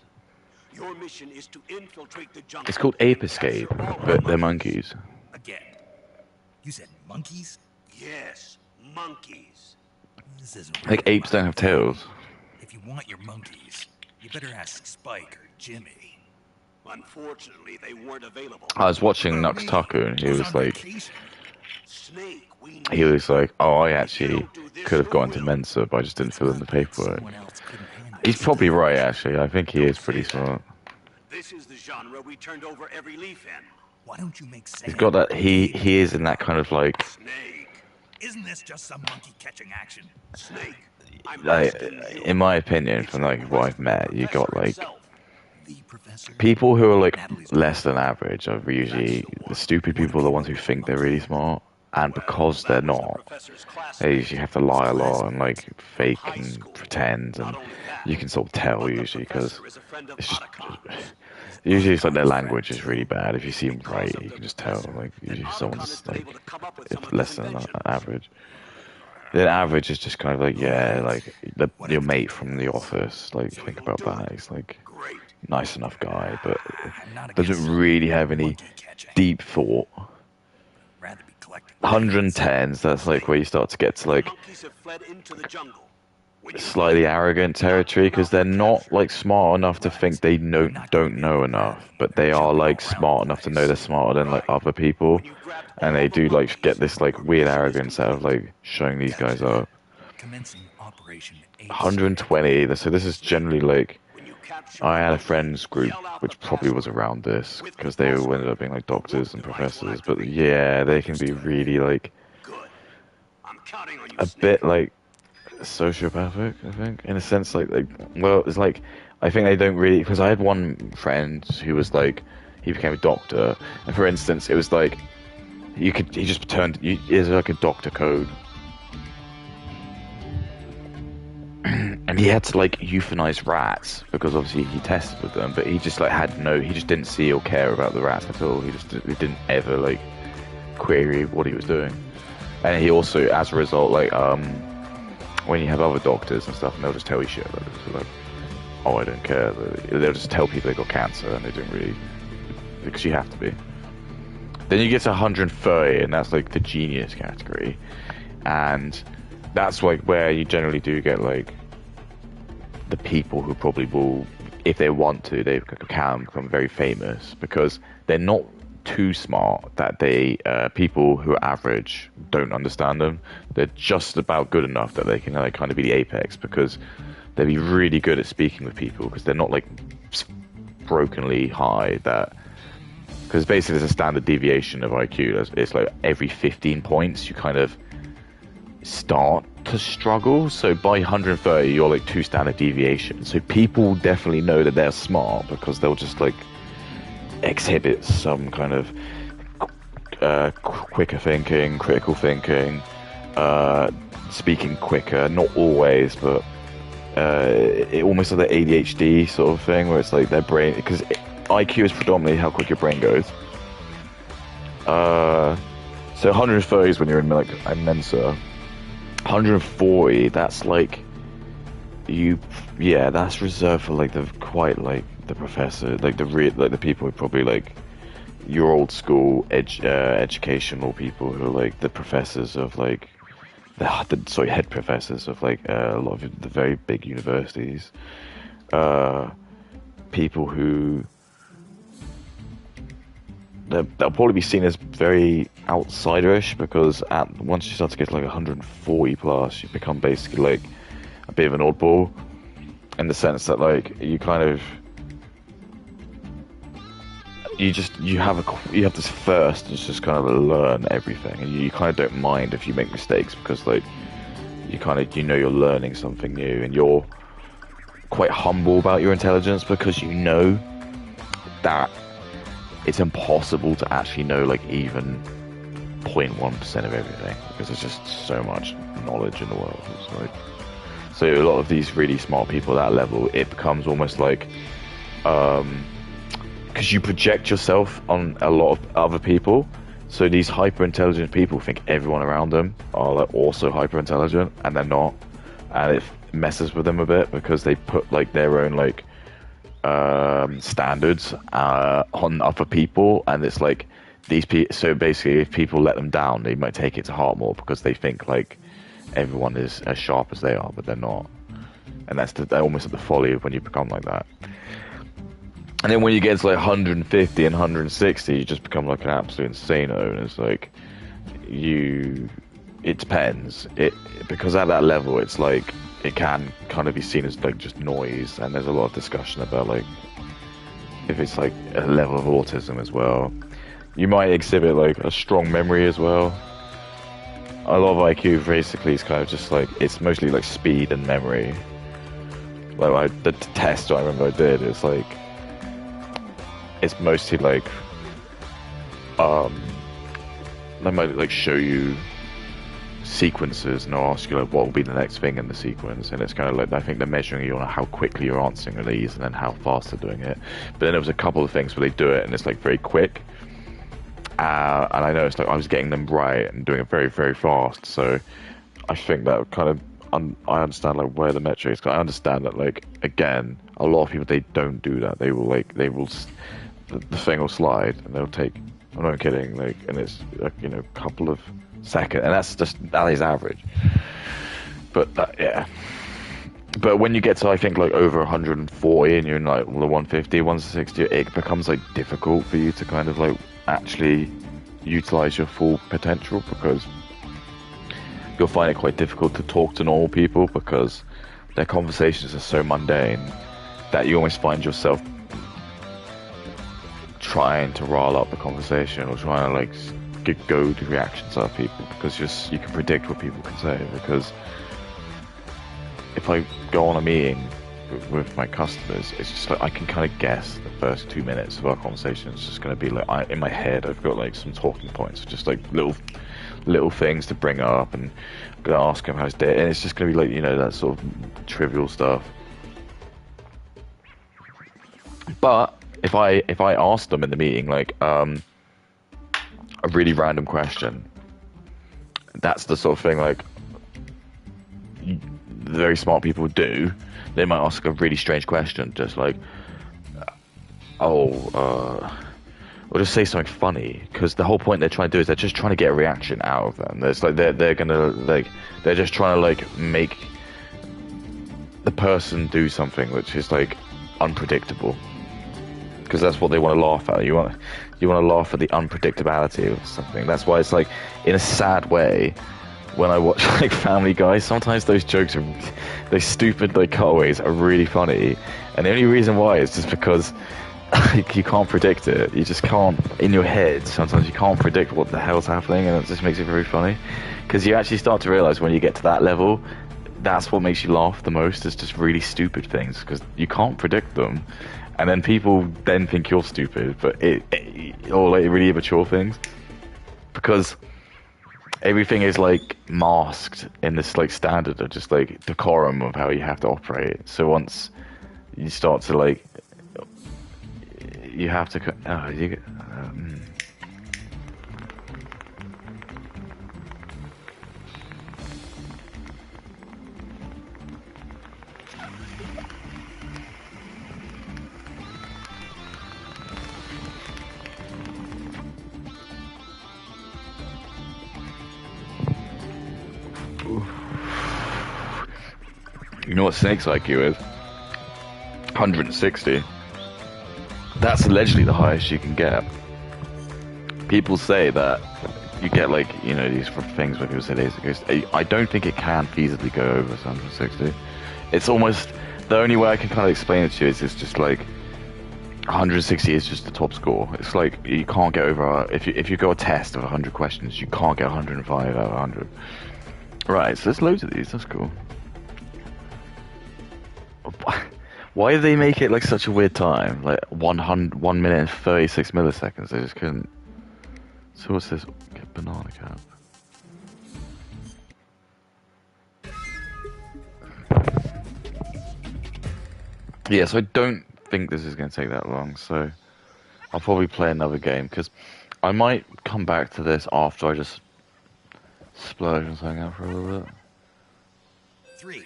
Speaker 4: Your mission is to infiltrate the jungle.
Speaker 2: It's called Ape
Speaker 4: and capture
Speaker 2: Escape,
Speaker 4: all the
Speaker 2: but they're monkeys.
Speaker 3: Again. You said monkeys?
Speaker 4: Yes, monkeys.
Speaker 3: This isn't
Speaker 2: Like
Speaker 3: really
Speaker 2: apes don't
Speaker 3: my
Speaker 2: have
Speaker 3: thing.
Speaker 2: tails.
Speaker 3: If you want your monkeys, you better ask Spike or Jimmy.
Speaker 4: Unfortunately, they weren't available.
Speaker 2: I was watching
Speaker 3: What
Speaker 2: Nux
Speaker 3: about
Speaker 2: Taku,
Speaker 3: me?
Speaker 2: and he
Speaker 3: Who's
Speaker 2: was
Speaker 3: on
Speaker 2: like,
Speaker 3: vacation?
Speaker 4: Snake, we
Speaker 2: he was like, oh, I
Speaker 4: If you
Speaker 2: actually
Speaker 4: don't do this,
Speaker 2: could have
Speaker 4: who
Speaker 2: gone to
Speaker 4: will?
Speaker 2: Mensa, but I just didn't
Speaker 3: It's
Speaker 2: fill in
Speaker 3: not
Speaker 2: the
Speaker 3: that
Speaker 2: paperwork.
Speaker 3: someone else couldn't handle
Speaker 2: He's
Speaker 3: this
Speaker 2: probably
Speaker 3: stuff.
Speaker 2: right, actually. I think he
Speaker 4: Don't
Speaker 2: is pretty
Speaker 4: say that.
Speaker 2: smart.
Speaker 4: This is the genre we turned over every leaf in.
Speaker 3: Why don't you make
Speaker 2: He's
Speaker 3: Sam
Speaker 2: got that.
Speaker 3: or
Speaker 2: He
Speaker 3: Dave
Speaker 2: is
Speaker 3: do
Speaker 2: in that
Speaker 3: it?
Speaker 2: kind of like,
Speaker 4: Snake.
Speaker 3: Isn't this just some monkey catching action?
Speaker 4: Snake. I'm asking you.
Speaker 2: in my opinion,
Speaker 4: It's
Speaker 2: from
Speaker 4: the
Speaker 2: like what I've met, you got
Speaker 4: professor
Speaker 2: like
Speaker 4: himself.
Speaker 3: The professor?
Speaker 2: people who are like
Speaker 3: Natalie's
Speaker 2: less than average are usually the stupid people, are the ones who think they're really smart, and because they're
Speaker 4: That was the
Speaker 2: not,
Speaker 4: professor's
Speaker 2: they
Speaker 4: classmate.
Speaker 2: usually have to lie a lot and like fake and pretend, and you can sort of tell
Speaker 4: But the
Speaker 2: usually because
Speaker 4: professor is a friend of
Speaker 2: it's just
Speaker 4: Otacon's.
Speaker 2: usually it's like their language is really bad. If you see them right, you can just tell. Like usually
Speaker 4: And
Speaker 2: someone's
Speaker 4: Otacon has been
Speaker 2: like
Speaker 4: able to come up with some of
Speaker 2: less
Speaker 4: his
Speaker 2: than
Speaker 4: inventions.
Speaker 2: average. The average is just kind of like, yeah, like your mate from the office. Like think about that. He's like
Speaker 4: Great.
Speaker 2: nice enough guy, but
Speaker 3: I'm not against
Speaker 2: doesn't really have any
Speaker 3: monkey catching.
Speaker 2: deep thought.
Speaker 3: Rather be collecting
Speaker 2: 110s, that's like where you start to get to like
Speaker 4: Monkeys have fled into the jungle. When you
Speaker 2: slightly
Speaker 4: find them,
Speaker 2: arrogant territory because they're not like smart enough to think they don't know enough, but they are like smart enough to know they're smarter than like other people, and they do like get this like weird arrogance out of like showing these guys up.
Speaker 3: commencing Operation Ace.
Speaker 2: 120, so this is generally like
Speaker 4: when you capture
Speaker 2: I had a
Speaker 4: monkey,
Speaker 2: friends group
Speaker 4: yell out
Speaker 2: which
Speaker 4: the
Speaker 2: probably was
Speaker 4: password.
Speaker 2: around this because they all ended up being like doctors and professors, but yeah, they can be really like
Speaker 4: Good. I'm counting on you,
Speaker 2: a
Speaker 4: Snake.
Speaker 2: bit like sociopathic, I think, in a sense. Like well, it's like I think they don't really, because I had one friend who was like he became a doctor, and for instance, it was like he just turned is like a doctor code, and he had to like euthanize rats because obviously he tested with them, but he just like he just didn't see or care about the rats at all. He didn't ever like query what he was doing, and he also, as a result, like when you have other doctors and stuff, and they'll just tell you shit about it, so like, oh, I don't care. They'll just tell people they got cancer, and they don't really, because you have to be. Then you get to 130, and that's like the genius category, and that's like where you generally do get like the people who probably will, if they want to, they can become very famous because they're not too smart that they people who are average don't understand them. They're just about good enough that they can like kind of be the apex because they'll be really good at speaking with people because they're not like brokenly high, that because basically there's a standard deviation of IQ. It's like every 15 points you kind of start to struggle, so by 130 you're like 2 standard deviations, so people definitely know that they're smart because they'll just like exhibit some kind of quicker thinking, critical thinking, speaking quicker, not always, but it almost like the ADHD sort of thing where it's like their brain, because IQ is predominantly how quick your brain goes. So 130 is when you're in like a Mensa. 140, that's like that's reserved for like the quite like the professor, like the people who probably like your old school educational people who are like the professors of like the head professors of like a lot of the very big universities, people who they'll probably be seen as very outsiderish because once you start to get to like 140 plus, you become basically like a bit of an oddball in the sense that like you kind of you have this thirst to just kind of learn everything, and you kind of don't mind if you make mistakes because like you know you're learning something new, and you're quite humble about your intelligence because you know that it's impossible to actually know like even 0.1% of everything because there's just so much knowledge in the world. It's like, so a lot of these really smart people at that level, it becomes almost like because you project yourself on a lot of other people, so these hyper intelligent people think everyone around them are like also hyper intelligent, and they're not, and it messes with them a bit because they put like their own like standards on other people, and it's like these people. So basically, if people let them down, they might take it to heart more because they think like everyone is as sharp as they are, but they're not. And that's almost the folly of when you become like that. And then when you get to like 150 and 160, you just become like an absolute insano, and it's like it depends. Because at that level, it's like it can kind of be seen as like just noise, and there's a lot of discussion about like if it's like a level of autism as well. You might exhibit like a strong memory as well. A lot of IQ basically is kind of just like it's mostly like speed and memory. Like the test I remember I did, it's like it's mostly like they might like show you sequences and they'll ask you like what will be the next thing in the sequence, and it's kind of like I think they're measuring you on how quickly you're answering these and then how fast they're doing it. But then there was a couple of things where they do it and it's like very quick, and I noticed like I was getting them right and doing it very very fast. So I think that kind of I understand like where the metric is. 'Cause I understand that like again a lot of people they don't do that. They will the thing will slide and they'll take. I'm not kidding. Like, and it's like, you know, a couple of seconds, and that is average. But yeah. But when you get to I think like over 140 and you're in like the 150, 160, it becomes like difficult for you to kind of like actually utilize your full potential, because you'll find it quite difficult to talk to normal people because their conversations are so mundane that you almost find yourself trying to rile up the conversation or trying to like get goad reactions out of people, because you can predict what people can say. Because if I go on a meeting with my customers, it's just like I can kind of guess the first 2 minutes of our conversation is just going to be like in my head I've got like some talking points, just like little things to bring up, and I'm going to ask him how his day, and it's just going to be like, you know, that sort of trivial stuff. But if I ask them in the meeting like a really random question, that's the sort of thing like very smart people do. They might ask a really strange question, just like or just say something funny, because the whole point they're trying to do is they're just trying to get a reaction out of them. It's like they're gonna like they're just trying to like make the person do something which is like unpredictable, because that's what they want to laugh at. You want to laugh at the unpredictability of something. That's why it's like, in a sad way, when I watch like Family Guy, sometimes those jokes are, those stupid like cutaways are really funny, and the only reason why is just because you can't predict it. You just can't, in your head, sometimes you can't predict what the hell's happening, and it just makes it very funny. Because you actually start to realize when you get to that level, that's what makes you laugh the most, is just really stupid things, because you can't predict them. And then people then think you're stupid, but or like really immature things, because everything is like masked in this like standard of just like decorum of how you have to operate. So once you start to like, you have to you know what Snake's IQ is? 160. That's allegedly the highest you can get. People say that you get like, you know, these things where people say I don't think it can feasibly go over 160. It's almost, the only way I can kind of explain it to you is it's just like 160 is just the top score. It's like you can't get over, if you go a test of 100 questions, you can't get 105 out of 100. Right, so there's loads of these, that's cool. Why did they make it like such a weird time? Like 1 minute and 36 milliseconds. They just couldn't. So what's this? Get banana cap. Yeah, so I don't think this is going to take that long. So I'll probably play another game, because I might come back to this after I just splurge and hang out for a little bit.
Speaker 3: 3,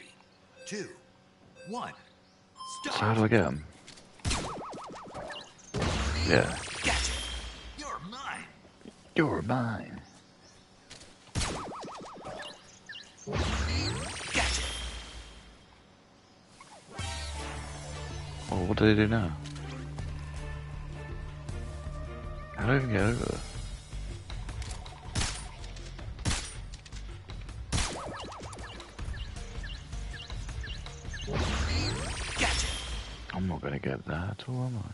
Speaker 3: 2, 1.
Speaker 2: So how do I get them? Yeah.
Speaker 3: Gotcha. You're mine.
Speaker 2: You're mine.
Speaker 3: Gotcha.
Speaker 2: Oh, what do they do now? How do I even get over there?
Speaker 3: Gotcha.
Speaker 2: I'm not gonna get that at all, am I?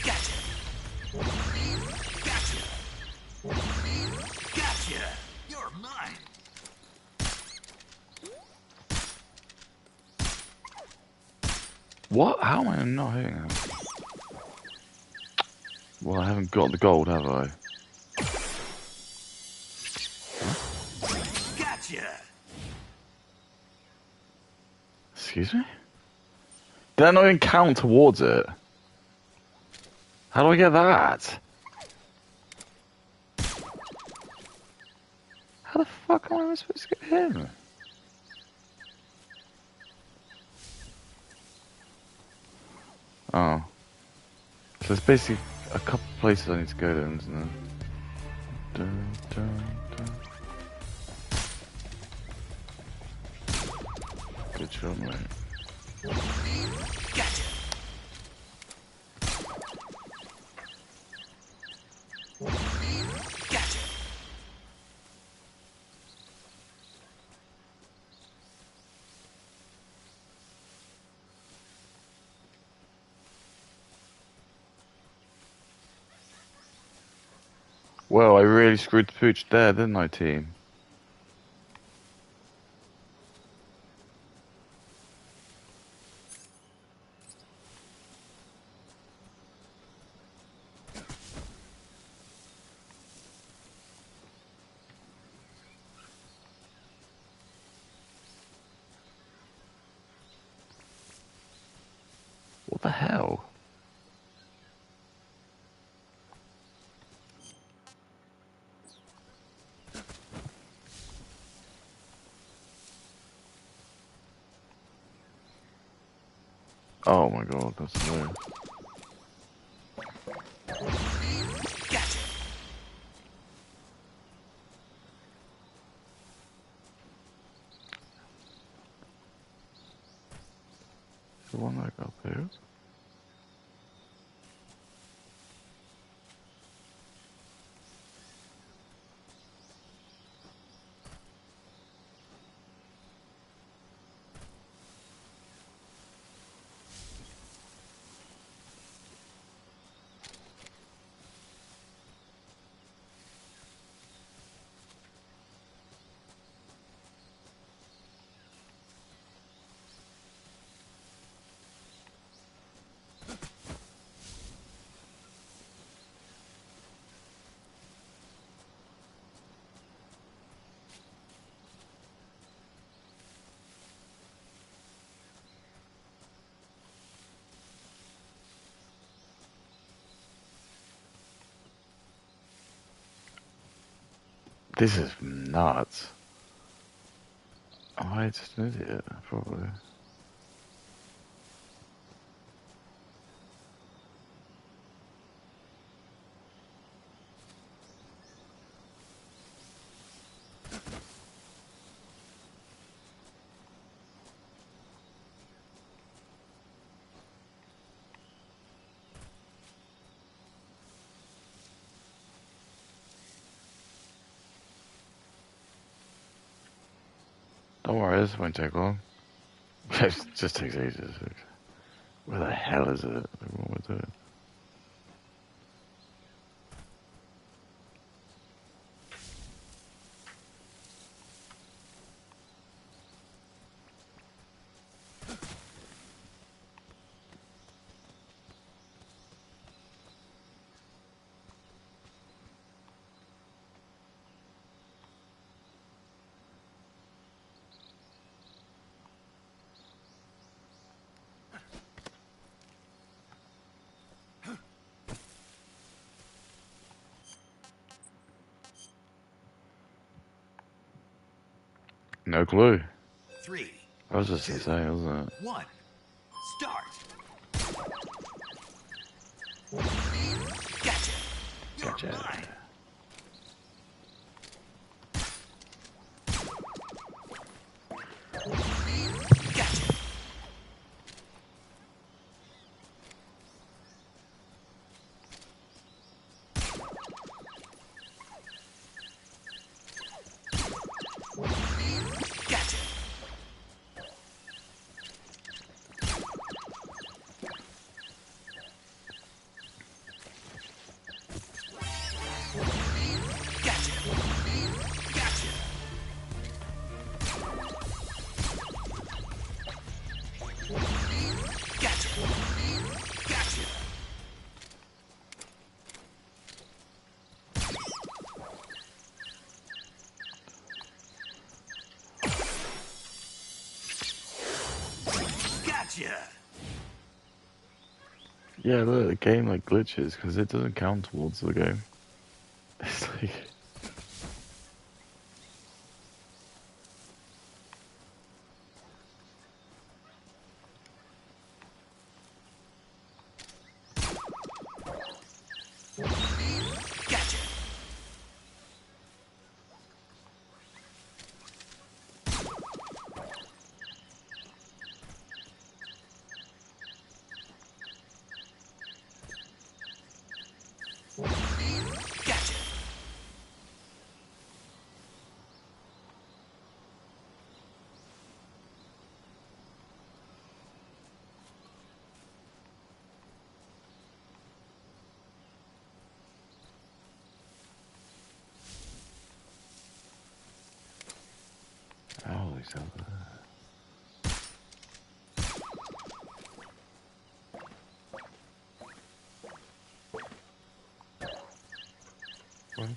Speaker 3: Gotcha. Gotcha. Gotcha. You're mine.
Speaker 2: What? How am I not hitting him? Well, I haven't got the gold, have I?
Speaker 3: Gotcha.
Speaker 2: Excuse me? Did I not even count towards it? How do I get that? How the fuck am I supposed to get him? Oh. So there's basically a couple places I need to go then, isn't there? Dun, dun, dun. Good shot, mate.
Speaker 3: Gotcha. Gotcha.
Speaker 2: Well, I really screwed the pooch there, didn't I, team? What the hell? Oh my god, that's hilarious.
Speaker 3: Gotcha.
Speaker 2: The one I got there. This is nuts. Am I just an idiot? Probably. Don't worry, this won't take long. It just takes ages. Where the hell is it? What was it? No clue.
Speaker 3: 3,
Speaker 2: I was just insane, wasn't it?
Speaker 3: 1, start. Gotcha. You're
Speaker 2: Gotcha.
Speaker 3: mine. Gotcha. Gotcha. Gotcha. Gotcha. Gotcha. Gotcha. Gotcha.
Speaker 2: Yeah, look, the game like glitches because it doesn't count towards the game. It's like.
Speaker 3: Gotcha. Gotcha.
Speaker 2: Oh, he's over there. What?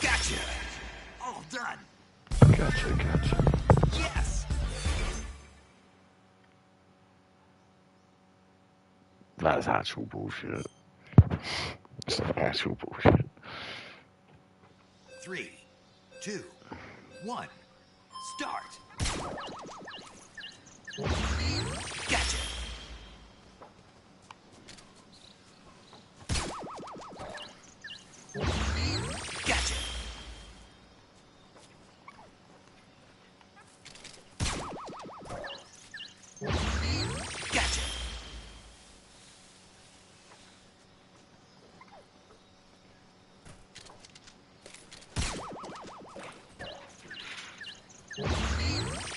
Speaker 3: Gotcha. All done.
Speaker 2: Gotcha.
Speaker 3: Yes.
Speaker 2: That's actual bullshit. It's actual bullshit.
Speaker 3: 3, 2, 1, start. Gotcha. Gotcha. Gotcha.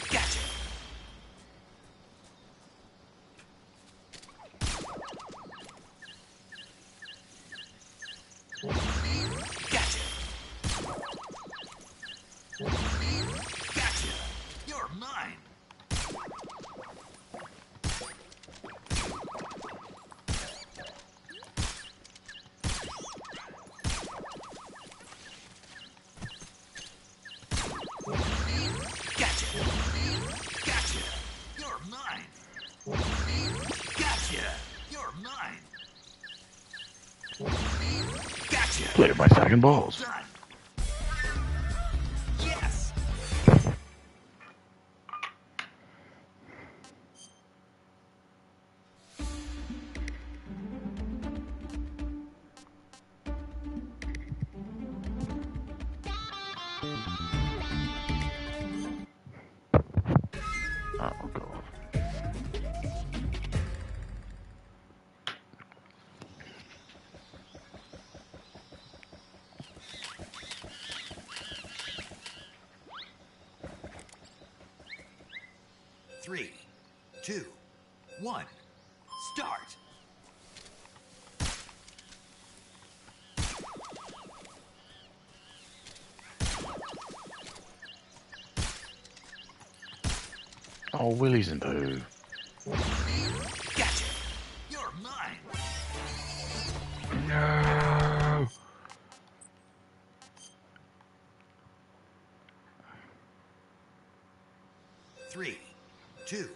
Speaker 3: Gotcha. Gotcha. Gotcha. You're mine. Gotcha. Gotcha. You're mine. Gotcha. You're mine. Gotcha.
Speaker 2: Play my second balls.
Speaker 3: Done. Yes.
Speaker 2: Oh god.
Speaker 3: 3, 2, 1, start.
Speaker 2: Oh, Willies and Boo.
Speaker 3: Gotcha. You're mine.
Speaker 2: No.
Speaker 3: 3, 2,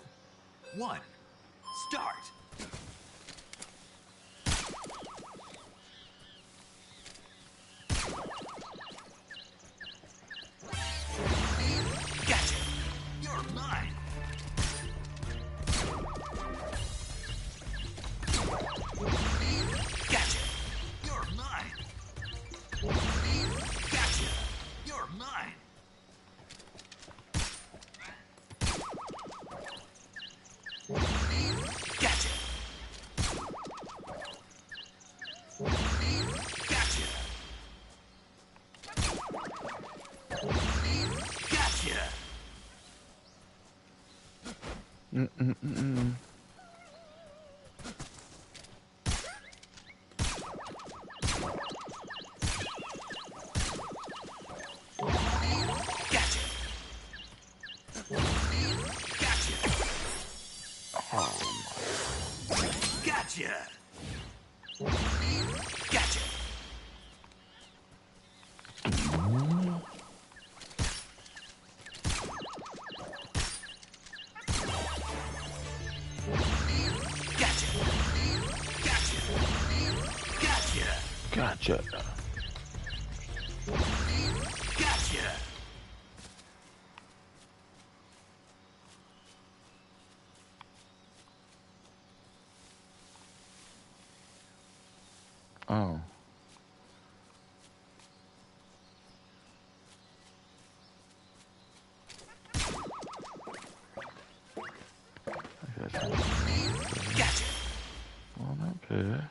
Speaker 3: 1, start.
Speaker 2: Mm-mm-mm-mm.
Speaker 3: Gotcha. Gotcha. Gotcha. Gotcha. Gotcha. Gotcha. Gotcha.
Speaker 2: Gotcha.
Speaker 3: Gotcha.
Speaker 2: Oh. Okay.
Speaker 3: Gotcha.
Speaker 2: One up here.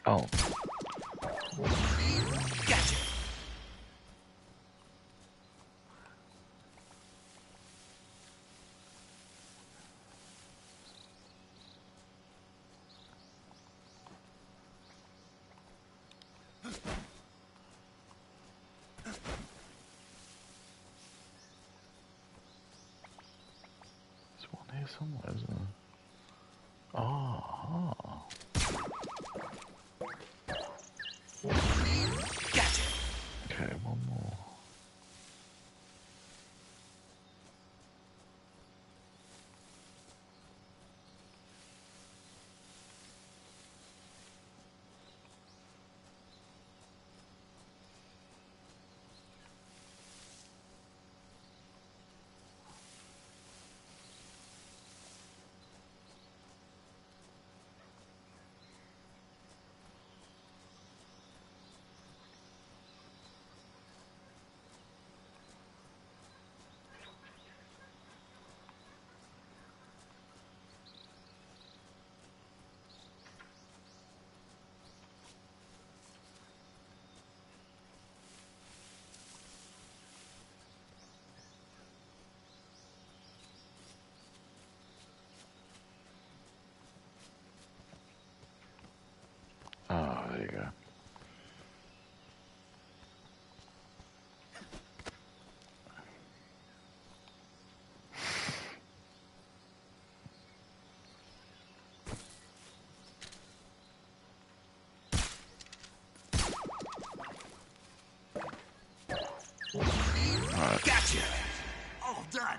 Speaker 2: Oh.
Speaker 3: Gotcha.
Speaker 2: There's one here somewhere, isn't there? Oh.
Speaker 3: Gotcha.
Speaker 2: Okay, one more. Oh, there you go. Alright.
Speaker 3: Gotcha. All done.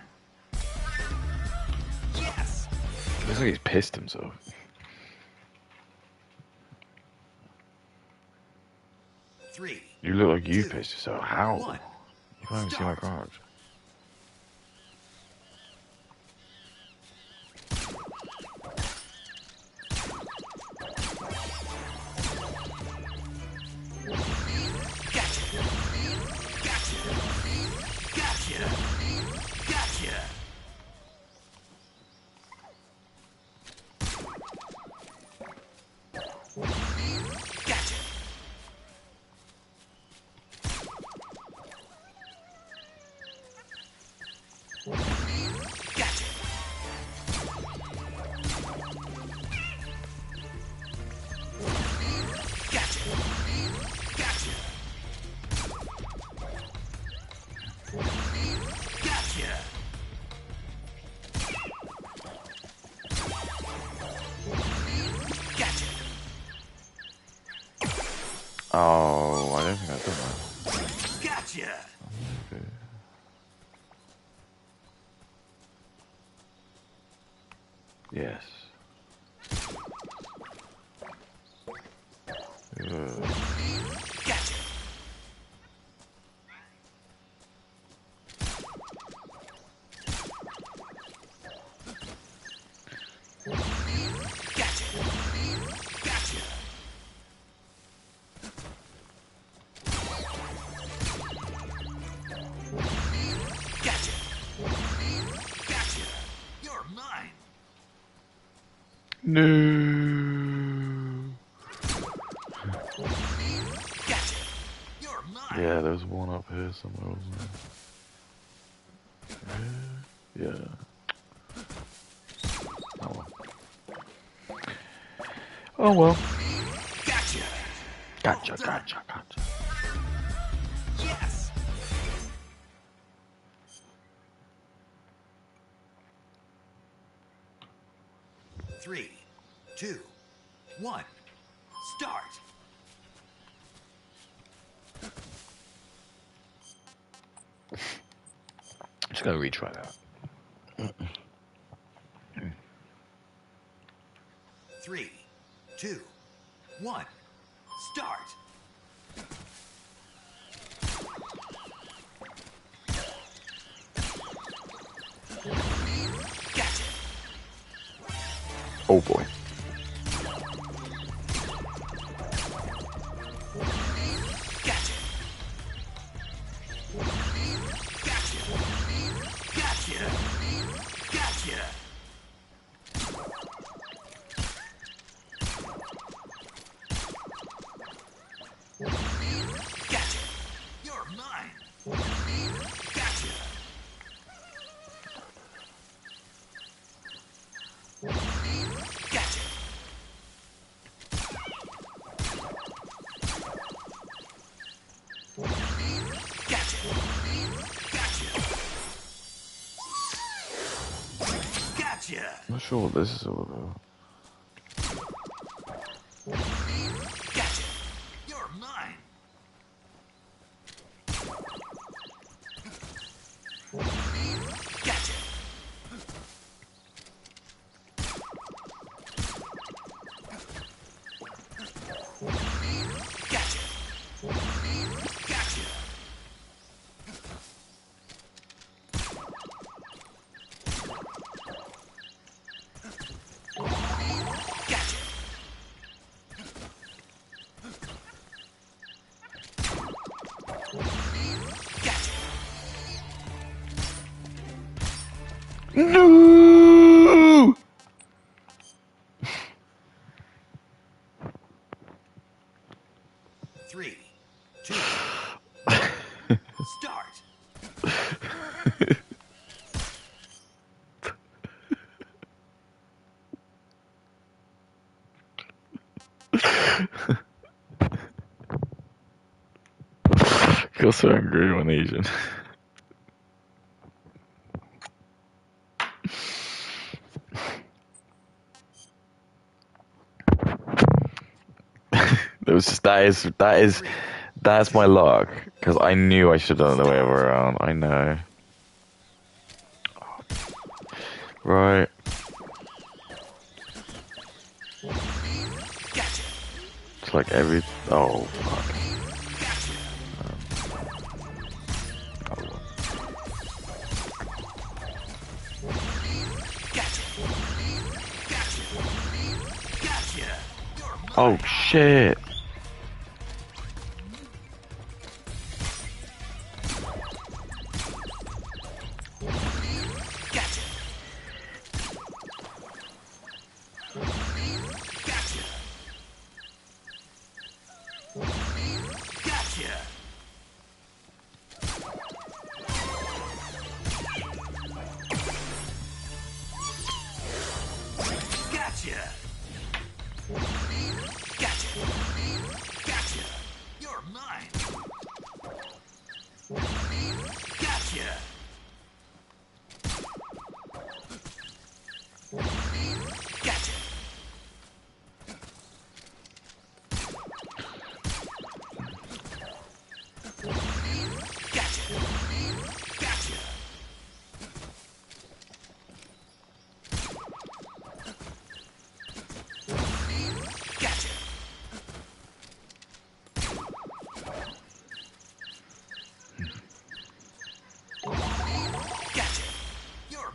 Speaker 3: Yes.
Speaker 2: Looks like he's pissed himself.
Speaker 3: Three.
Speaker 2: You look like you
Speaker 3: Two,
Speaker 2: pissed yourself. How?
Speaker 3: one.
Speaker 2: You can't even see my
Speaker 3: Start.
Speaker 2: cards.
Speaker 3: Gotcha. Gotcha. Gotcha. Gotcha. Gotcha.
Speaker 2: Yes.
Speaker 3: Gotcha. Gotcha. Gotcha. Gotcha. Gotcha. You're mine.
Speaker 2: No.
Speaker 3: Gotcha. You're mine.
Speaker 2: Yeah, there's one up here somewhere, wasn't there? Yeah. Oh well. Oh well.
Speaker 3: Gotcha.
Speaker 2: Gotcha,
Speaker 3: Well done.
Speaker 2: gotcha, gotcha.
Speaker 3: Yes. Three, two, one, start.
Speaker 2: Just gonna retry that.
Speaker 3: 3, 2, 1, start. Gotcha.
Speaker 2: Oh boy.
Speaker 3: Gotcha. Gotcha. Gotcha. Gotcha. Gotcha. You're mine. Gotcha. Gotcha. Gotcha. Gotcha. Gotcha.
Speaker 2: I'm not sure what this is all about.
Speaker 3: Gotcha. You're mine. Gotcha. Gotcha. Gotcha. Gotcha. Gotcha.
Speaker 2: No!
Speaker 3: 3, 2, start.
Speaker 2: I feel so angry when Asian. It was just that's my luck because I knew I should have done it the way around. I know. Right.
Speaker 3: Gotcha.
Speaker 2: It's like every. Oh fuck.
Speaker 3: Gotcha. Gotcha. Gotcha. You're mine.
Speaker 2: Oh shit.
Speaker 3: Gotcha. Gotcha. Gotcha. Gotcha. Gotcha.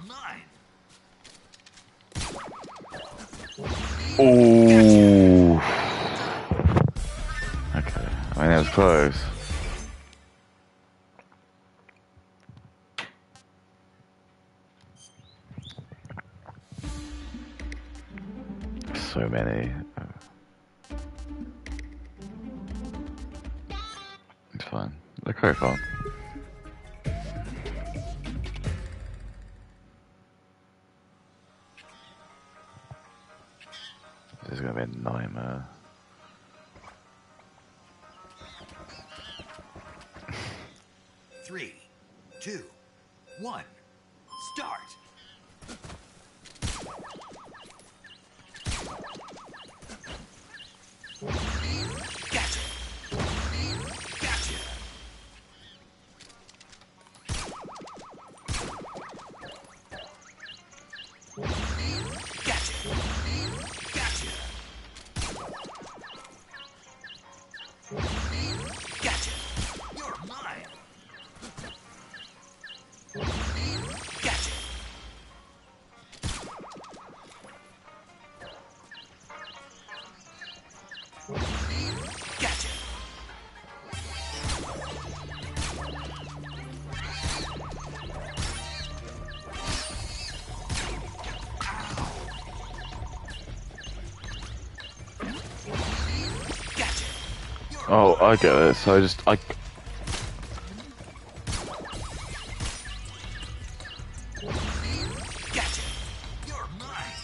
Speaker 3: mine.
Speaker 2: Ooh. Okay. I mean, it was close. So many. It's fine. They're quite fun. This is gonna be a nightmare.
Speaker 3: Three, two, one, start. Gotcha. Gotcha. Gotcha. Gotcha. Gotcha. You're mine. Gotcha. Gotcha. Gotcha.
Speaker 2: Oh, I get it. So I
Speaker 3: Gotcha. You're mine.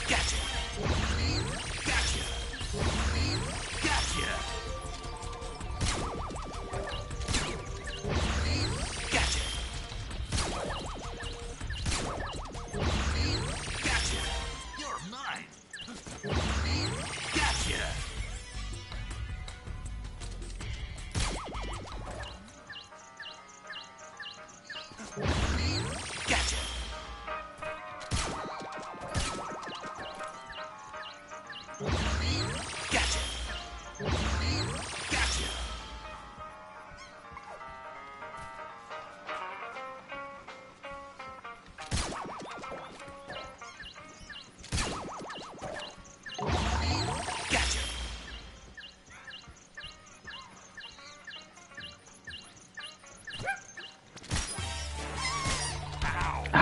Speaker 3: Gotcha. Gotcha. Gotcha. Gotcha. Gotcha. You're mine. Gotcha. Gotcha. Gotcha. Gotcha. Gotcha.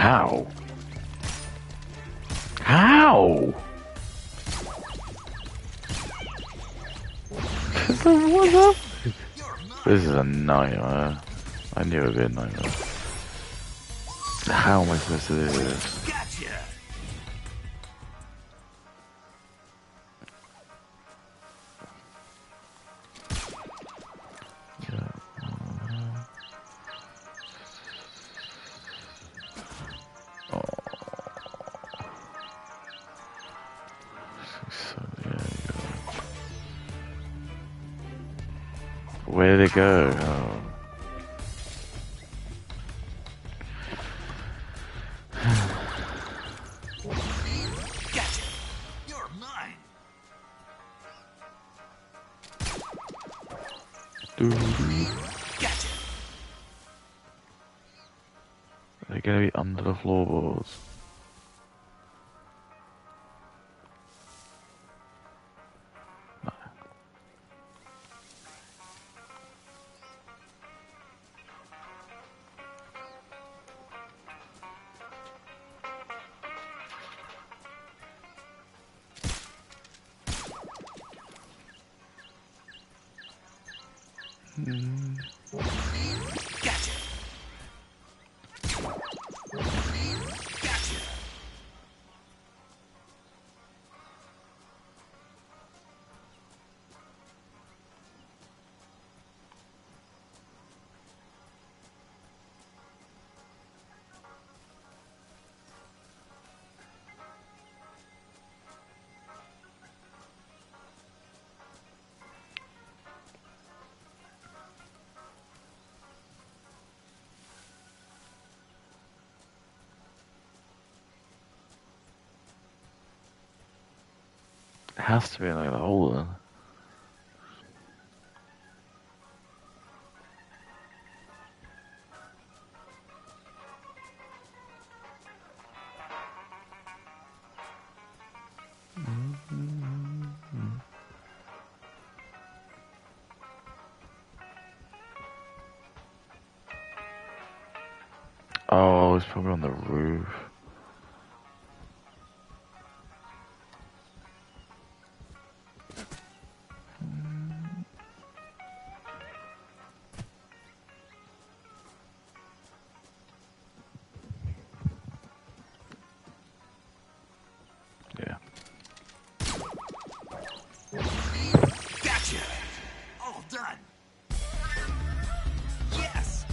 Speaker 2: how? How? What's up?
Speaker 3: You're mine.
Speaker 2: This is a nightmare. I knew it would be a nightmare. How am I supposed to do this?
Speaker 3: Gotcha.
Speaker 2: So, yeah, where did it go? Oh.
Speaker 3: Gotcha. You're mine. Gotcha.
Speaker 2: They're gonna be under the floorboards.
Speaker 3: Gotcha. Gotcha.
Speaker 2: has to be like the hole then. Oh, it's probably on the roof. Yeah.
Speaker 3: Gotcha! All done. Yes!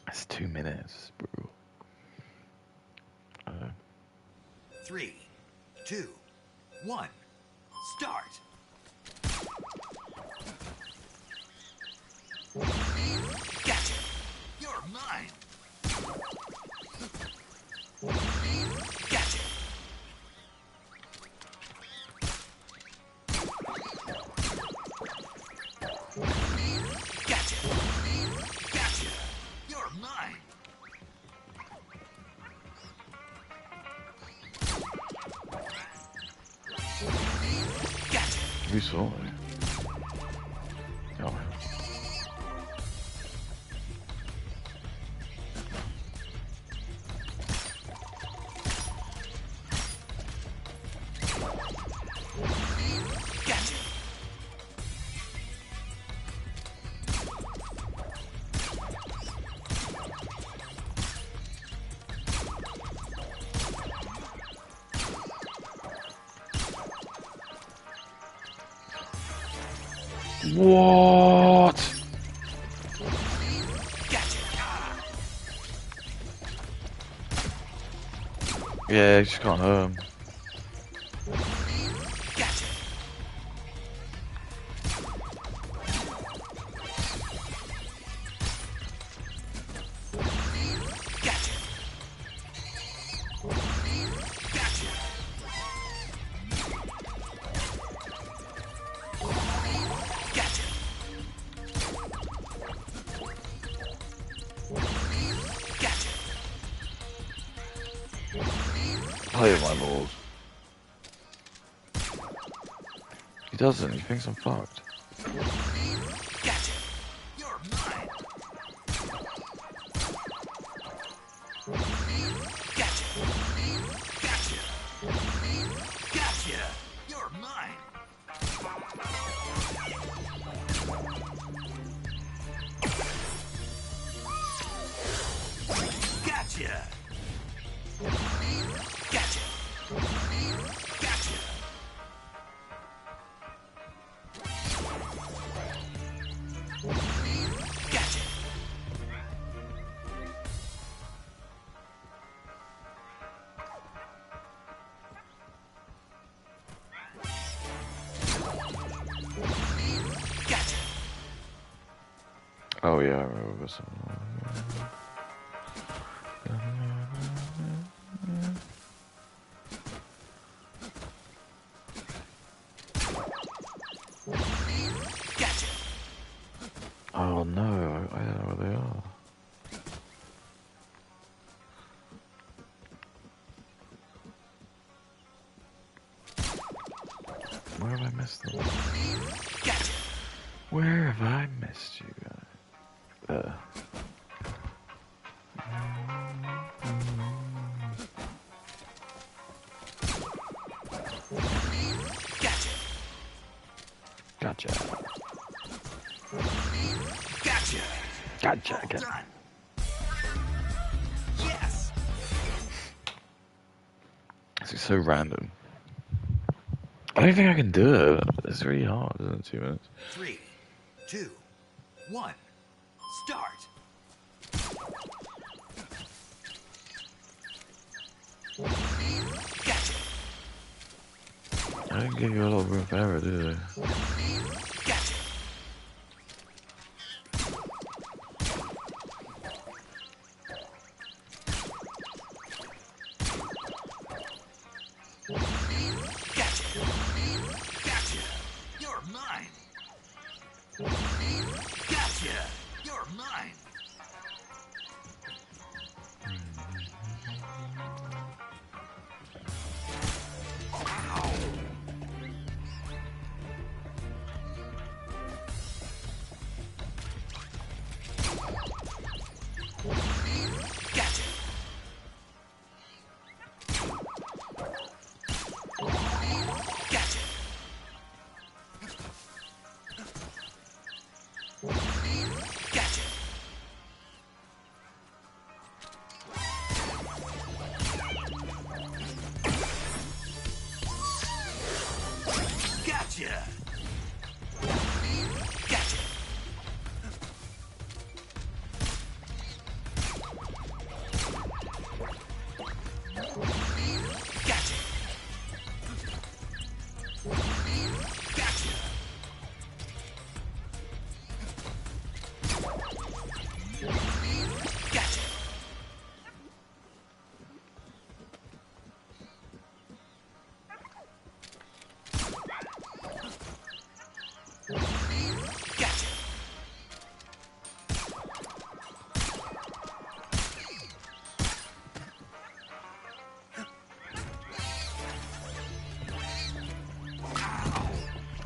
Speaker 2: It's 2 minutes, bro.
Speaker 3: 3, 2, 1, start! Gotcha! You're mine! Gotcha! Gotcha! Gotcha! You're mine! Gotcha!
Speaker 2: Who saw it? Oh.
Speaker 3: Gotcha!
Speaker 2: What?
Speaker 3: Gotcha!
Speaker 2: Yeah, you just can't hurt him.
Speaker 3: Gotcha! Gotcha! Gotcha! Gotcha! Gotcha!
Speaker 2: Play with my balls. He doesn't, he thinks I'm fucked.
Speaker 3: Gotcha! You're mine! Gotcha! Gotcha! Gotcha! You're mine! Gotcha! Gotcha! Gotcha! Gotcha! Gotcha!
Speaker 2: Oh yeah, I remember this one.
Speaker 3: Gotcha!
Speaker 2: Oh no, I don't know where they are. Where have I missed them?
Speaker 3: Gotcha!
Speaker 2: Where have I missed you guys? There.
Speaker 3: Gotcha!
Speaker 2: Gotcha.
Speaker 3: Gotcha!
Speaker 2: Gotcha
Speaker 3: All
Speaker 2: again.
Speaker 3: done! Yes!
Speaker 2: This is so random. I don't think I can do it. It's really hard, isn't it? 2 minutes.
Speaker 3: 3, 2, 1, start! Gotcha!
Speaker 2: I didn't give you a lot of room for error, do they?
Speaker 3: Gotcha!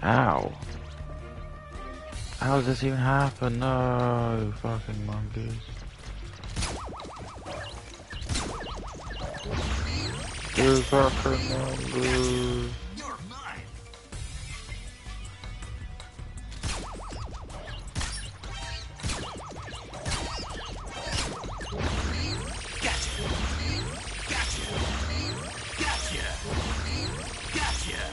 Speaker 2: Ow. How does this even happen? No, fucking monkeys. You fucking monkeys.
Speaker 3: You're mine. Gotcha. Gotcha. Gotcha. Gotcha. Gotcha.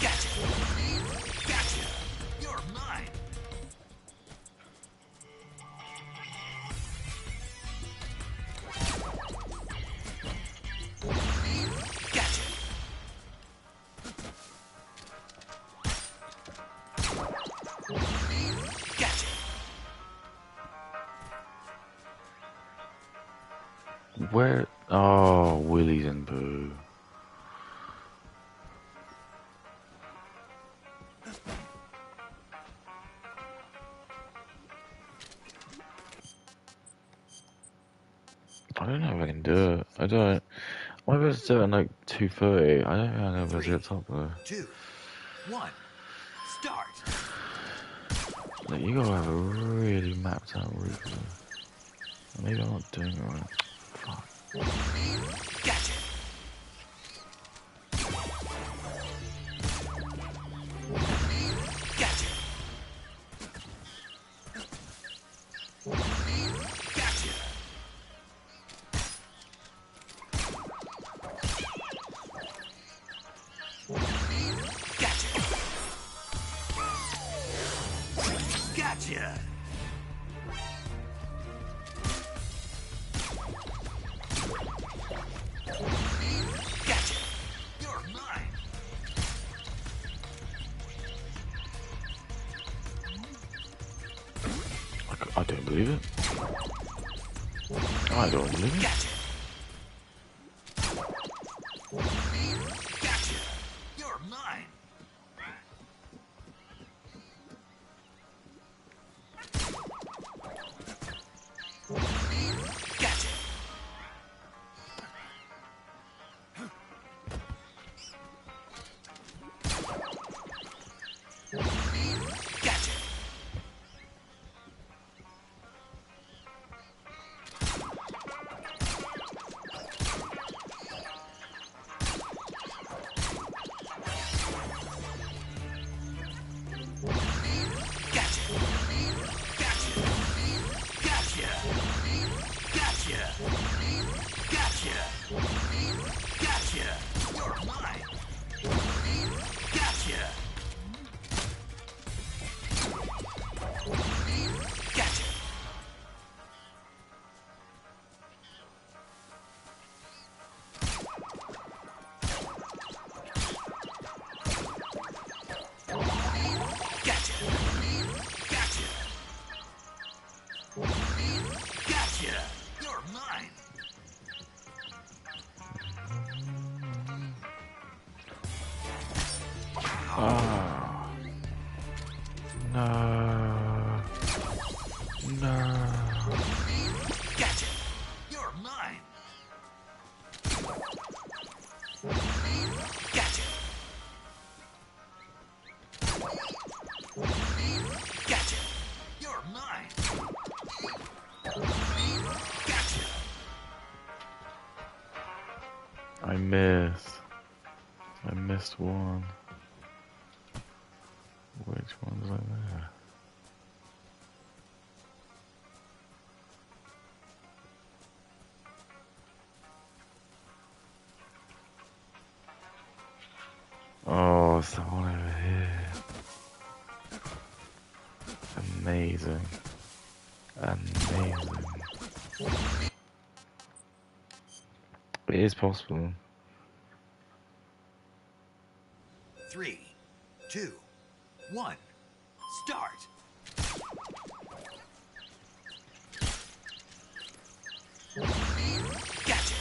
Speaker 3: Gotcha. Gotcha. You're mine. Gotcha. Gotcha.
Speaker 2: Where? Oh, Willies and Boo. I don't know if I can do it. I don't. I might be able to do it in like 2:30. I don't think I'm gonna be able to get top though.
Speaker 3: 2, 1, start.
Speaker 2: Like, you gotta have a really mapped out route. though. Maybe I'm not doing it right. Fuck.
Speaker 3: Gotcha. Gotcha. Gotcha. Gotcha. Gotcha. Gotcha. You're mine.
Speaker 2: I don't believe it. I don't believe it.
Speaker 3: Gotcha. Gotcha. You're mine. Gotcha. Gotcha. Gotcha. Gotcha. Gotcha. Gotcha. Gotcha. Gotcha. You're mine. Gotcha. Gotcha. Gotcha. Gotcha. Gotcha. You're mine.
Speaker 2: Ah. No. No.
Speaker 3: Gotcha. You're mine. Gotcha. Gotcha. You're mine. Gotcha.
Speaker 2: I missed. I missed one. Which one's like that? Oh, it's the one over here. Amazing. Amazing. It is possible.
Speaker 3: 3, 2, 1, start. Gotcha.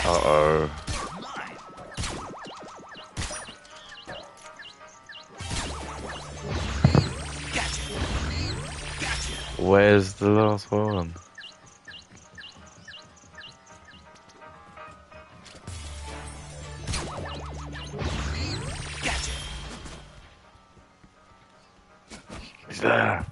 Speaker 2: Uh-oh.
Speaker 3: Mine. Gotcha. Gotcha.
Speaker 2: Where's the last one?
Speaker 3: Gotcha.
Speaker 2: He's there.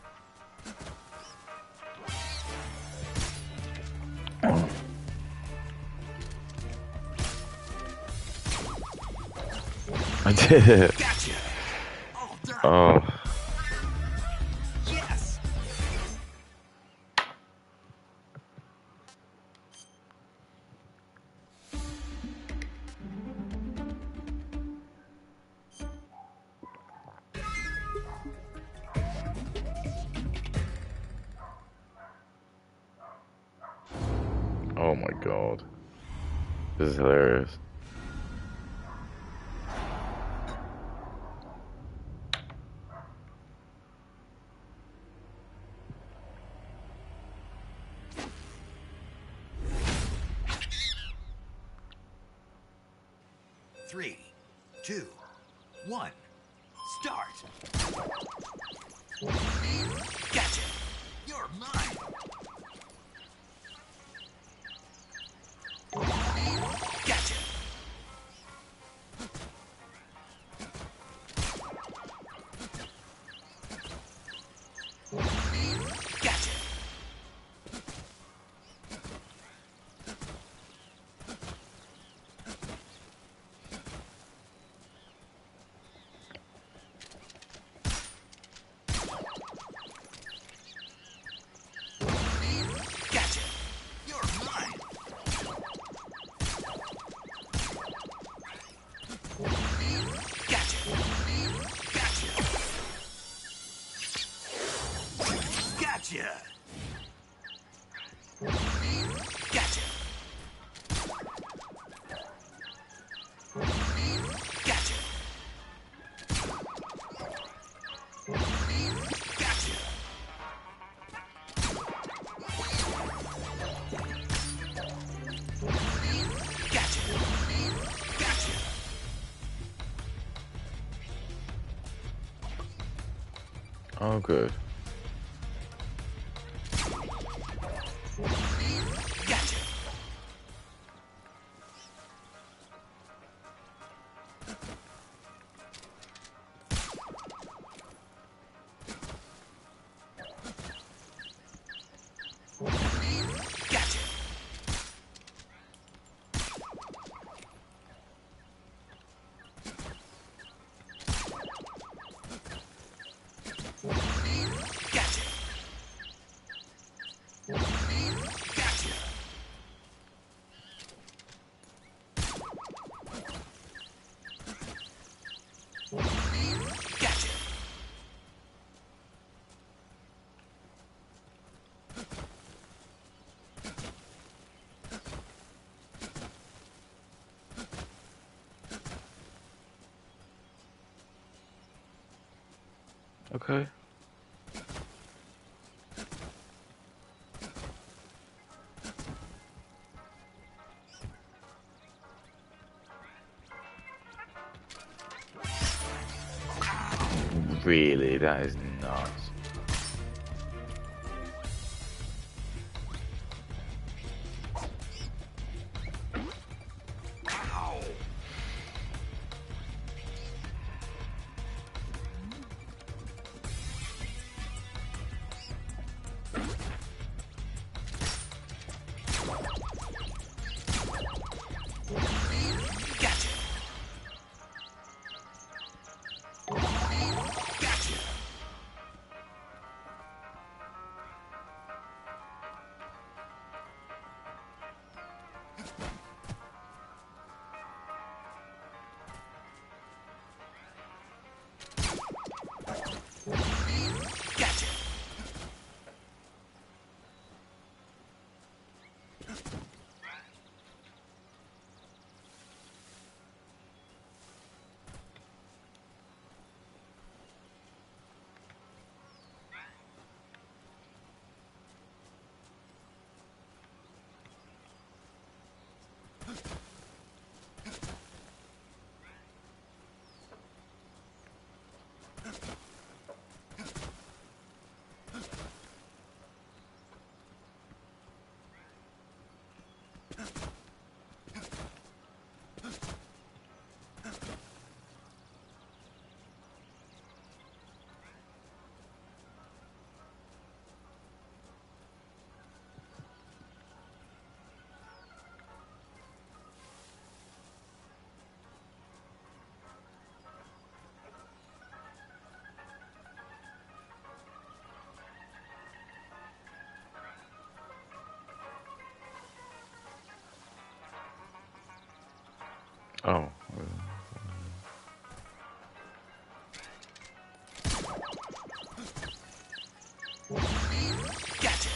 Speaker 2: I did it.
Speaker 3: Gotcha. All done.
Speaker 2: Oh.
Speaker 3: Yes.
Speaker 2: Oh my god. This is hilarious.
Speaker 3: Three, two, one. Start. Gotcha. You're mine. Gotcha. Gotcha. Gotcha. You're mine. Gotcha. Gotcha. Gotcha. Gotcha. Gotcha. Gotcha. Gotcha. Gotcha.
Speaker 2: Oh, good.
Speaker 3: Gotcha. Gotcha. Gotcha. Gotcha. Gotcha.
Speaker 2: Okay. Really, that is nuts.
Speaker 3: Ow. Gotcha. Gotcha.
Speaker 2: Oh.
Speaker 3: Gotcha.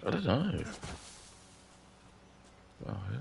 Speaker 2: I don't know. Oh, yeah.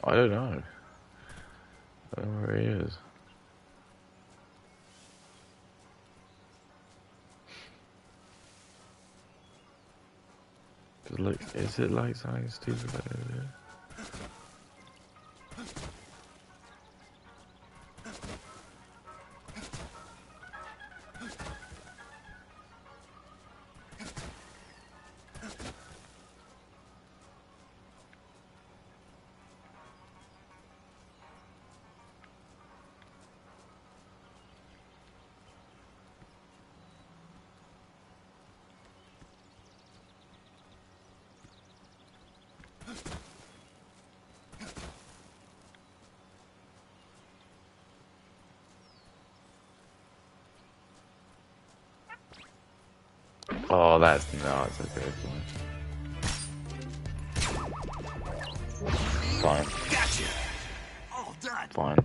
Speaker 2: I don't know. I don't know where he is. Look, is it like something stupid over there? Oh, that's nuts. Okay, fine.
Speaker 3: Gotcha. All done.
Speaker 2: Fine.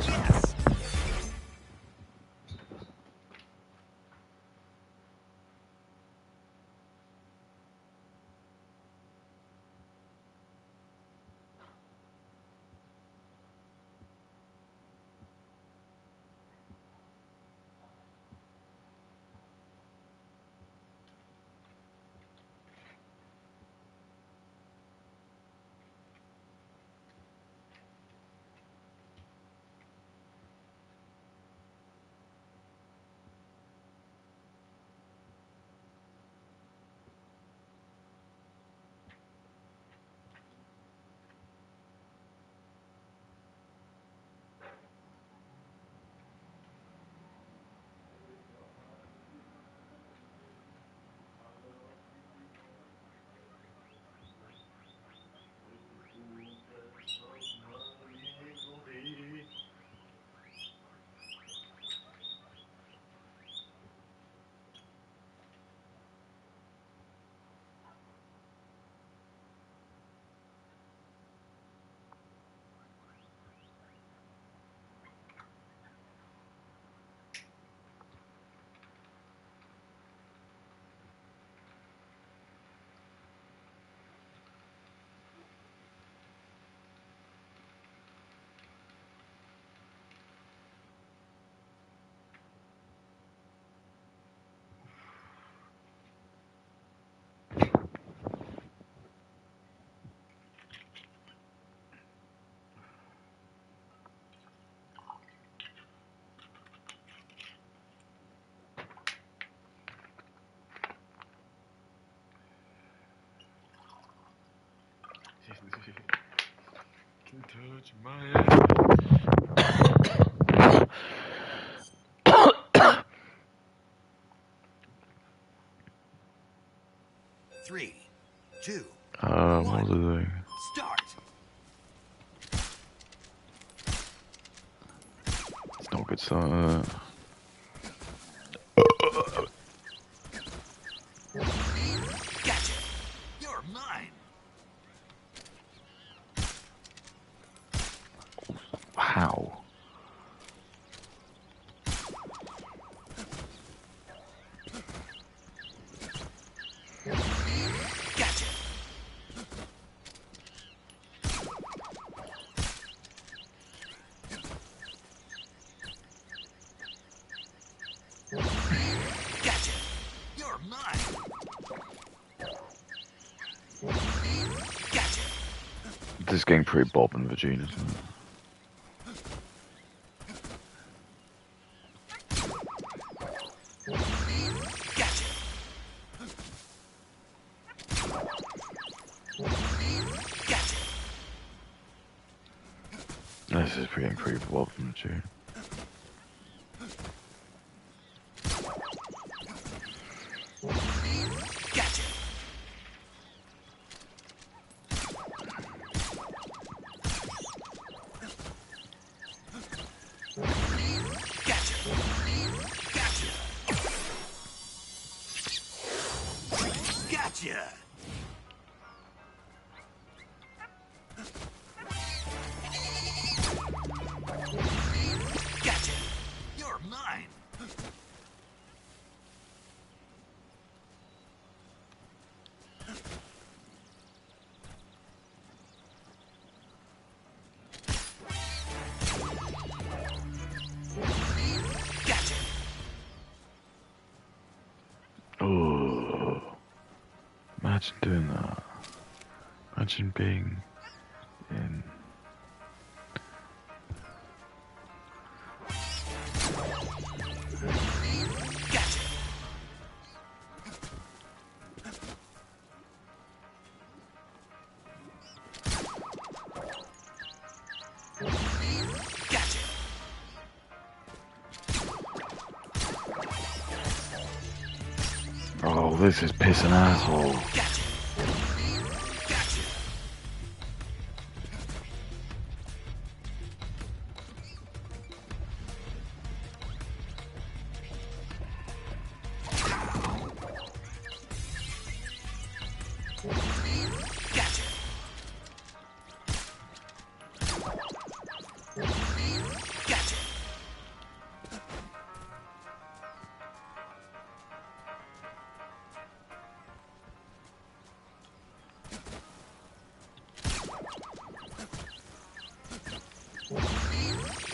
Speaker 3: Yes.
Speaker 2: Touching my head.
Speaker 3: 3, 2,
Speaker 2: What was I doing?
Speaker 3: start.
Speaker 2: It's not a good start.
Speaker 3: Gotcha. You're mine.
Speaker 2: How?
Speaker 3: Gotcha. Gotcha. You're mine. Gotcha.
Speaker 2: This is getting pretty Bob and Virginia, isn't it?
Speaker 3: Gotcha. Gotcha.
Speaker 2: This is getting pretty Bob and Virginia.
Speaker 3: Gotcha. Gotcha. Gotcha. Gotcha. Gotcha. You're mine. Gotcha.
Speaker 2: Oh, imagine doing that. Imagine being in.
Speaker 3: Gotcha. Gotcha.
Speaker 2: Oh, this is pissing asshole.
Speaker 3: Gotcha. Gotcha. Gotcha. Gotcha.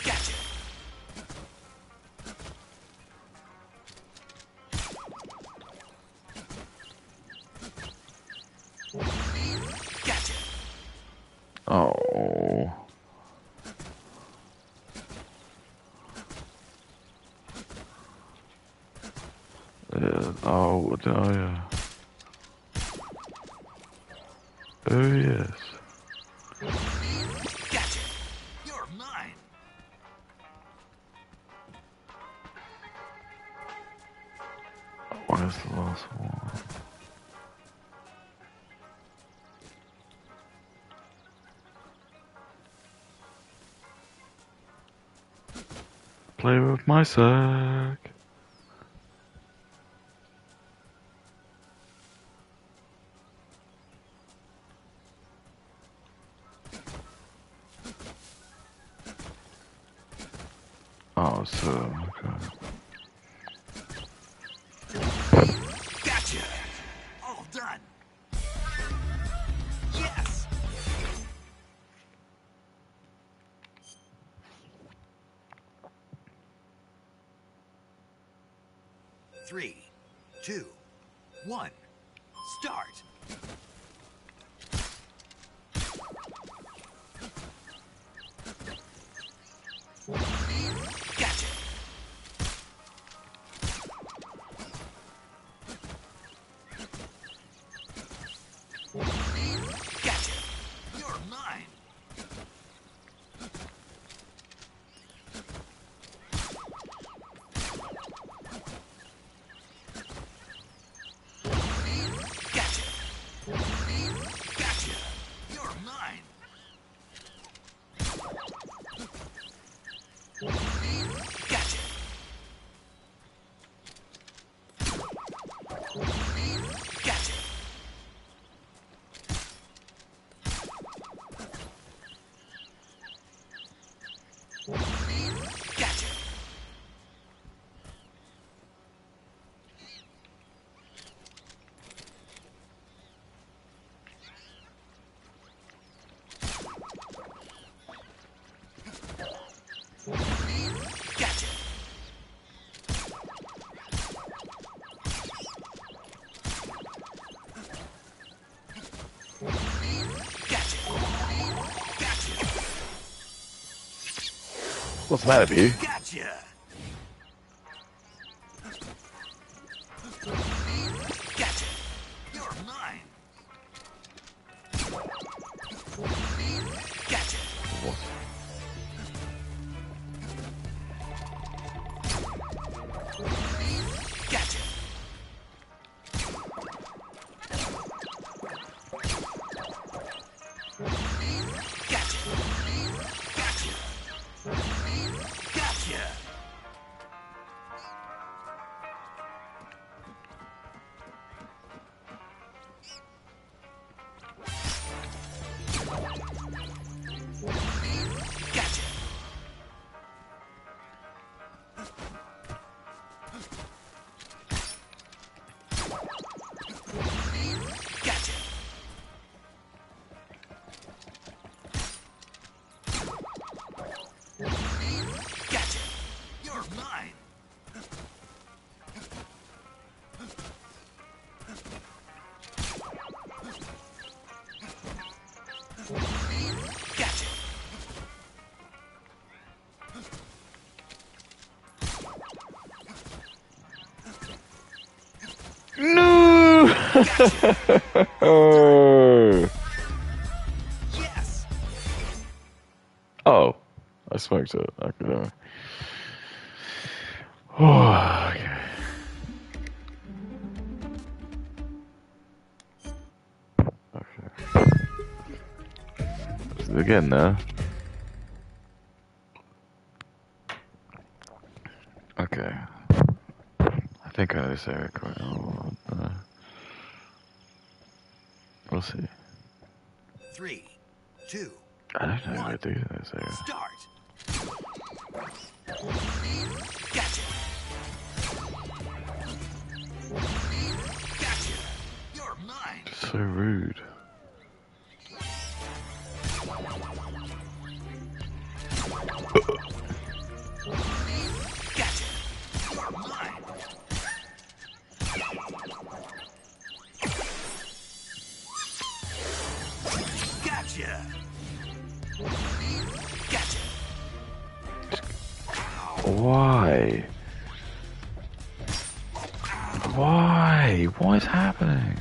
Speaker 3: Gotcha. Gotcha.
Speaker 2: Oh. Oh, yeah. Oh, yes.
Speaker 3: Gotcha. You're mine.
Speaker 2: What is the last one? Play with my sack. Oh, so, okay.
Speaker 3: Gotcha. All done. Yes. Three, 2, 1, start. Gotcha. Gotcha. You're mine.
Speaker 2: What's the matter with you?
Speaker 3: Gotcha! Gotcha! You're mine! Gotcha!
Speaker 2: What?
Speaker 3: Gotcha! Gotcha! Gotcha! Gotcha! Gotcha! You're mine! Gotcha!
Speaker 2: No! Oh.
Speaker 3: Yes!
Speaker 2: Oh, I smoked it. Okay. Oh, okay. Okay. Is it again now? Okay. I think I know this area quite well. We'll see.
Speaker 3: 3, 2,
Speaker 2: I don't know how to do this area.
Speaker 3: start! Gotcha! Gotcha! You're mine!
Speaker 2: So rude.
Speaker 3: Gotcha! You're mine! Gotcha! Gotcha!
Speaker 2: Why? Why? What is happening?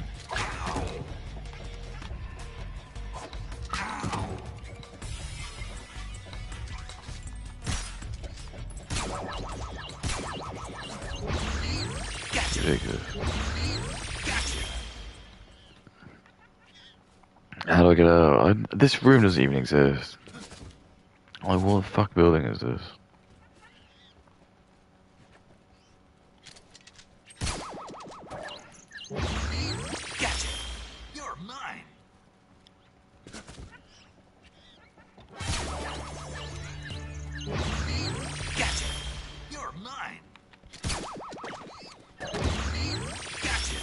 Speaker 2: Ridiculous. How do I get out? This room doesn't even exist. Like, what the fuck building is this?
Speaker 3: Gotcha! You're mine! Gotcha! You're mine! Gotcha!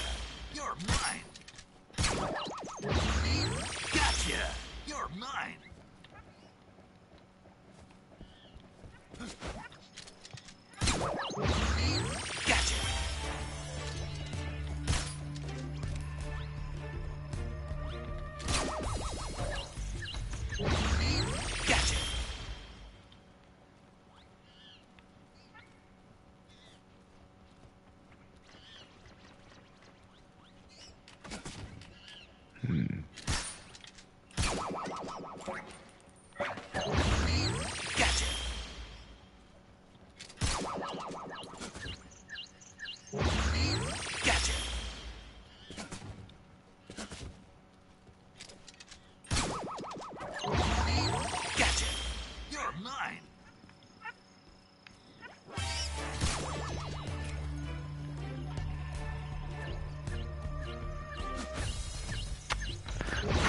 Speaker 3: You're mine! Gotcha! You're mine! Gotcha! Gotcha! Gotcha! Gotcha! Gotcha! You're mine!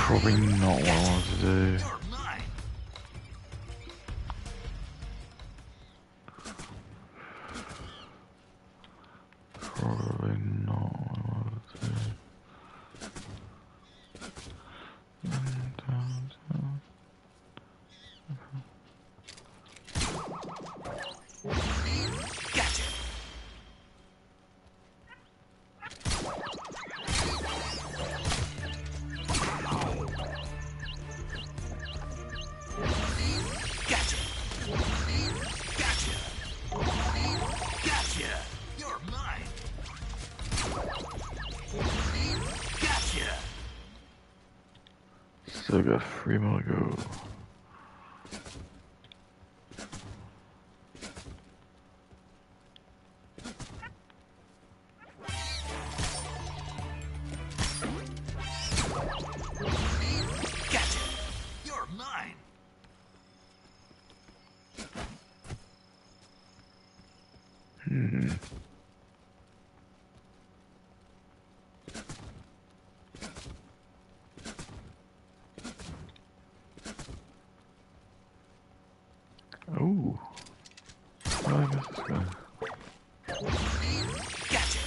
Speaker 2: Probably not what I want to do.
Speaker 3: You're mine!
Speaker 2: Probably not what I want to do.
Speaker 3: Gotcha!
Speaker 2: Still got 3 more to go.
Speaker 3: Gotcha! You're mine!
Speaker 2: Ooh. I guess this guy.
Speaker 3: Gotcha!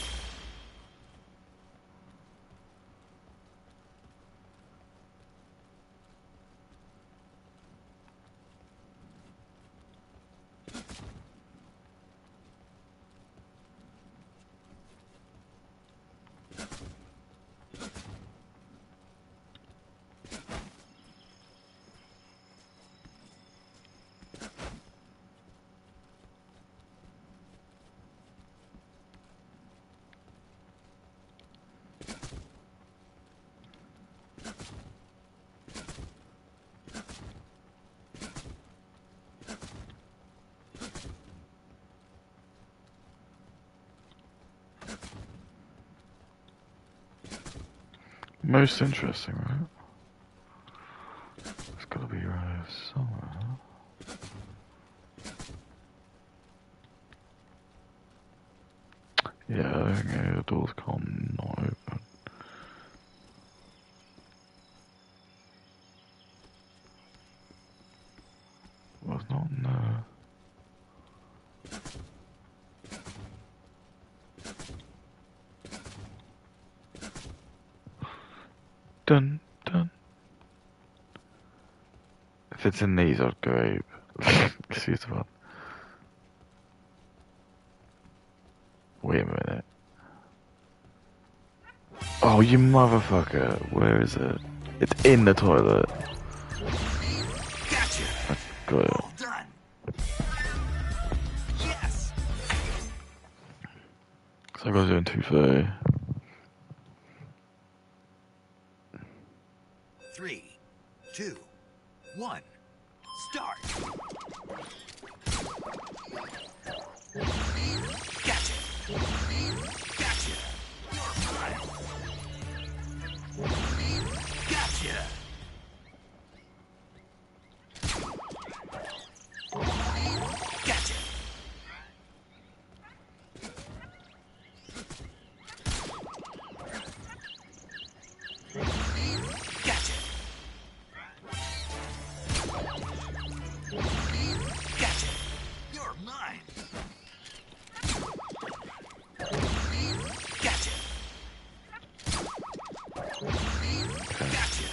Speaker 2: Most interesting, right? It's gotta be around here somewhere, huh? Yeah, okay, the doors can't not open. Well, it's not in there. Dun, dun. If it's in these, I'd go ape. Excuse the word. Wait a minute. Oh, you motherfucker. Where is it? It's in the toilet.
Speaker 3: Gotcha!
Speaker 2: Got it.
Speaker 3: All done! Yes!
Speaker 2: So I gotta do in 230.
Speaker 3: 3, 2, 1, start! Gotcha! Gotcha! You're mine! Gotcha! Gotcha! Gotcha! Gotcha! You're mine! Gotcha! Gotcha!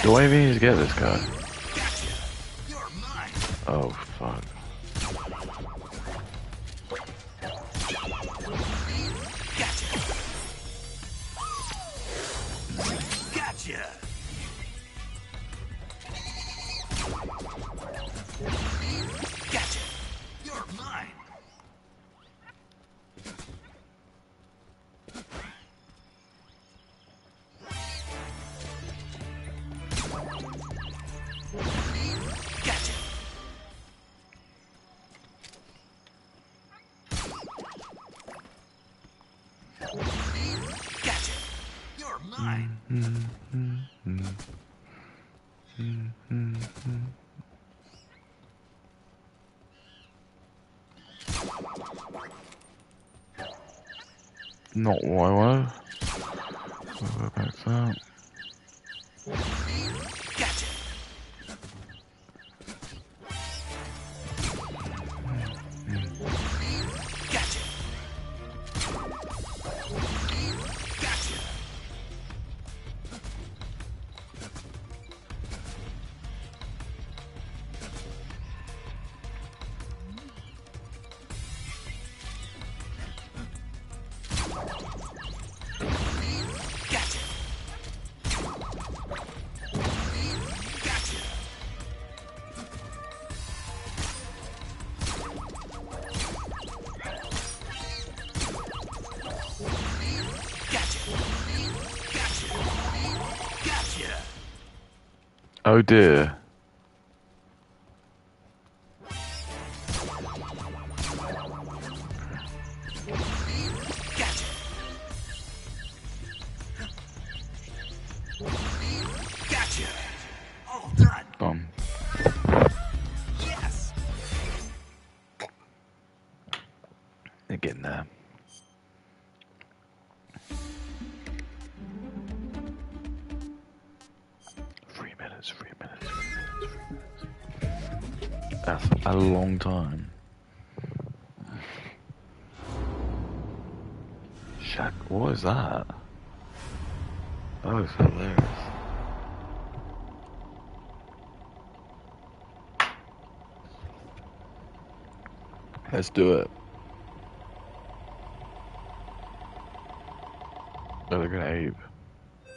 Speaker 2: Do I even need to get this guy?
Speaker 3: Gotcha! You're mine!
Speaker 2: Oh, fuck.
Speaker 3: Gotcha! Gotcha! Gotcha! You're mine! Gotcha! Gotcha! You're mine!
Speaker 2: Not what I wanted. I'll go back to that.
Speaker 3: Gotcha! Gotcha! Gotcha! Gotcha!
Speaker 2: Oh dear.
Speaker 3: Gotcha. Gotcha. All done.
Speaker 2: Bum.
Speaker 3: Yes.
Speaker 2: They're getting there. Three minutes. That's a long time. Shaq, what is that? That was hilarious. Let's do it. Oh, they're gonna ape.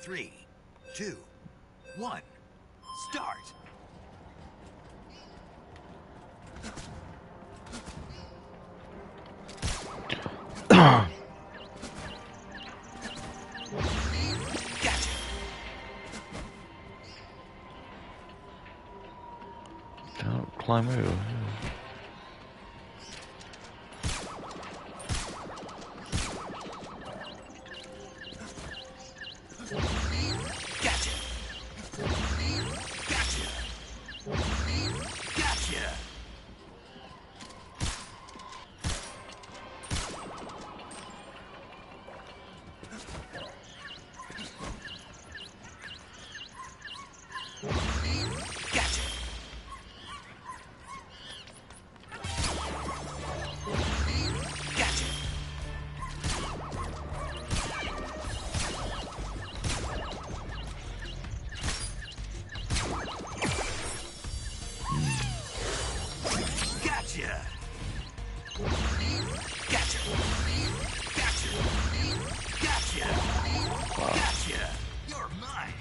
Speaker 3: 3, 2, 1. Start. Gotcha.
Speaker 2: Don't climb over.
Speaker 3: Gotcha. Gotcha. Gotcha. Gotcha. Gotcha. Gotcha. Gotcha. Gotcha. Gotcha. Gotcha. You're mine.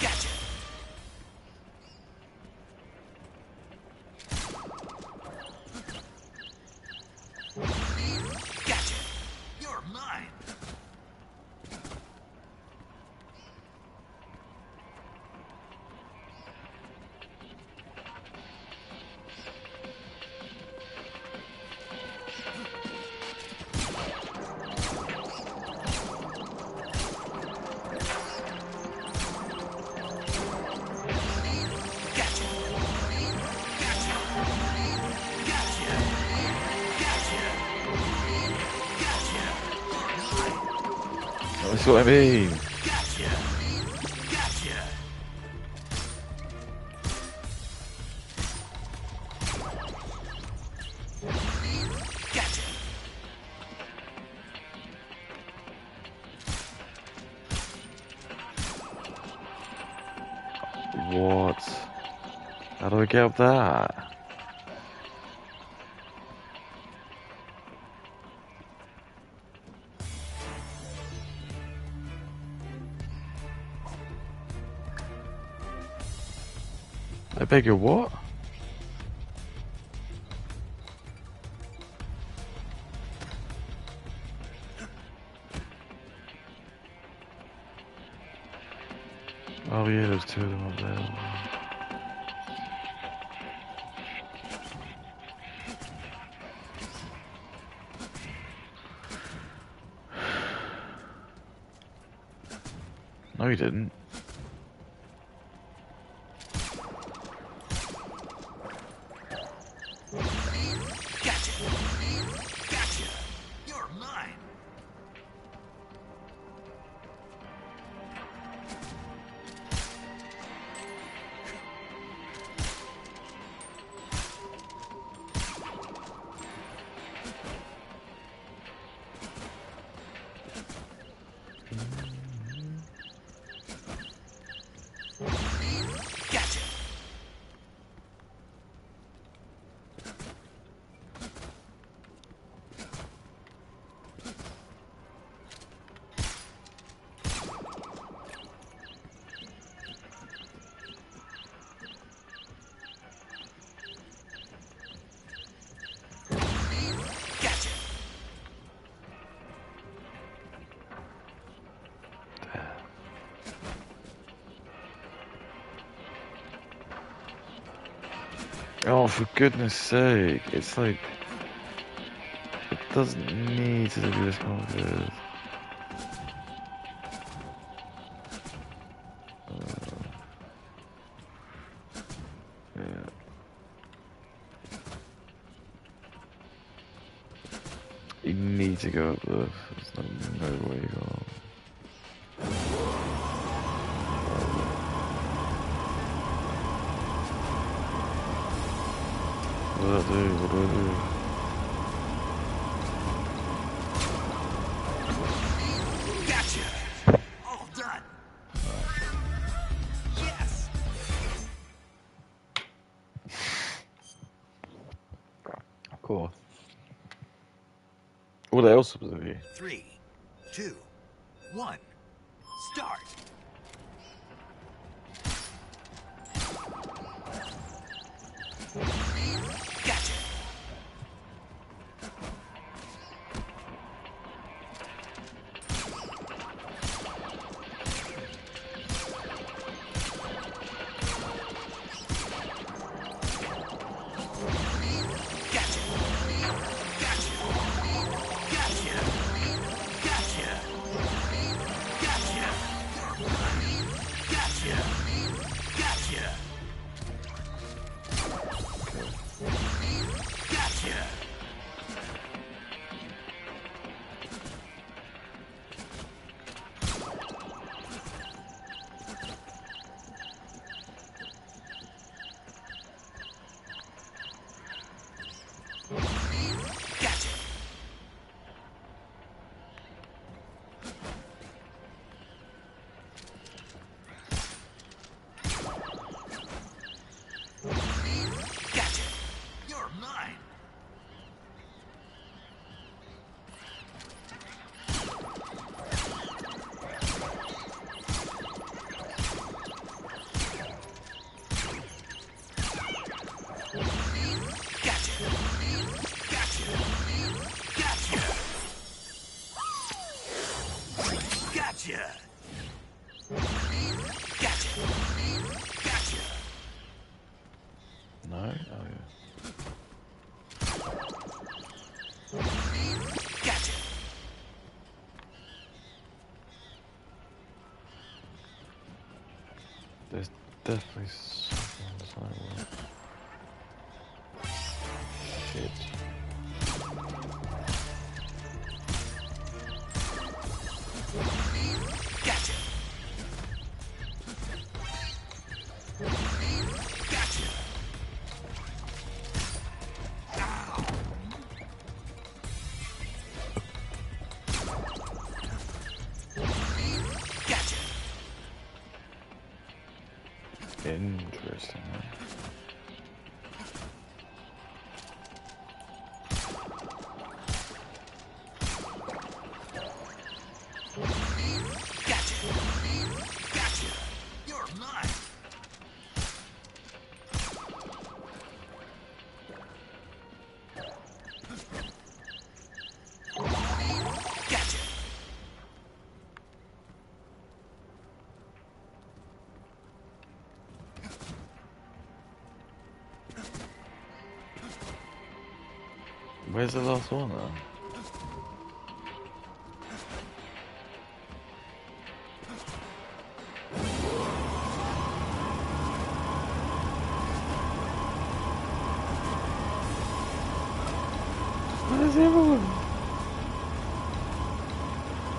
Speaker 3: Gotcha. Gotcha. You're mine. Gotcha. Gotcha. Gotcha. Gotcha. Gotcha. You're mine.
Speaker 2: That's what I mean.
Speaker 3: Gotcha. Gotcha. Gotcha.
Speaker 2: What? How do I get up that? I beg your what? Oh yeah, there's two of them up there. No, you didn't.
Speaker 3: Gotcha. Gotcha. You're mine. Gotcha. Gotcha.
Speaker 2: Oh, for goodness sake. It's like... It doesn't need to be this complicated. Yeah. You need to go up this. There's no way you go up. What do I do? What do I do?
Speaker 3: Gotcha! All done! Yes!
Speaker 2: Of course. What else was there?
Speaker 3: 3, 2, 1, start! Gotcha! Gotcha! Gotcha! Gotcha!
Speaker 2: No? Oh, yeah.
Speaker 3: Gotcha!
Speaker 2: There's definitely something on the sidewalk. Shit.
Speaker 3: Gotcha! Gotcha! Ow! Gotcha!
Speaker 2: Interesting.
Speaker 3: Gotcha! Gotcha! You're mine! Gotcha!
Speaker 2: Where's the last one then? Where's everyone?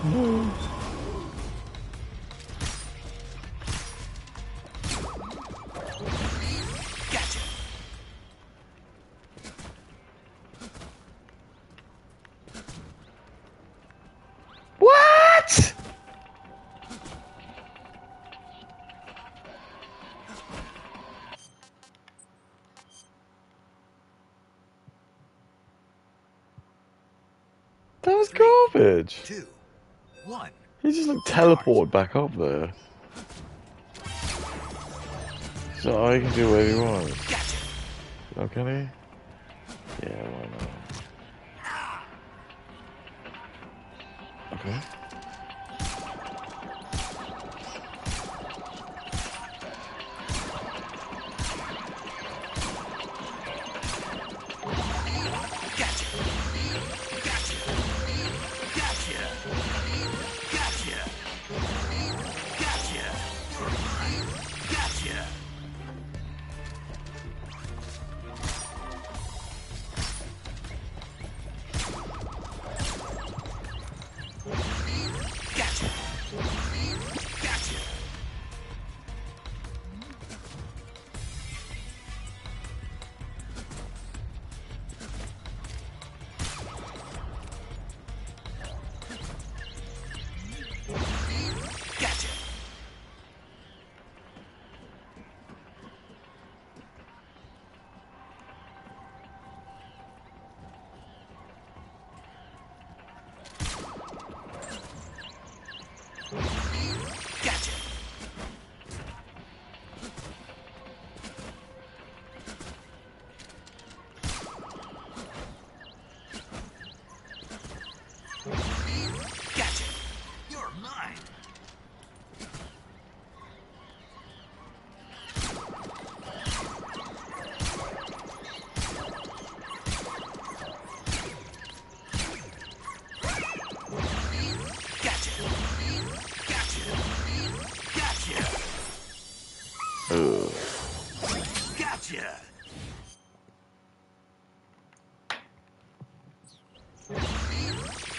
Speaker 2: No.
Speaker 3: Gotcha!
Speaker 2: What? That was garbage.
Speaker 3: 2, 1.
Speaker 2: He just like teleported back up there. So I can do whatever he wants.
Speaker 3: Gotcha!
Speaker 2: Oh, can he? Yeah, why not? Okay.
Speaker 3: Gotcha. Gotcha. You're mine. Gotcha. Gotcha. Gotcha.
Speaker 2: Ugh.
Speaker 3: Gotcha.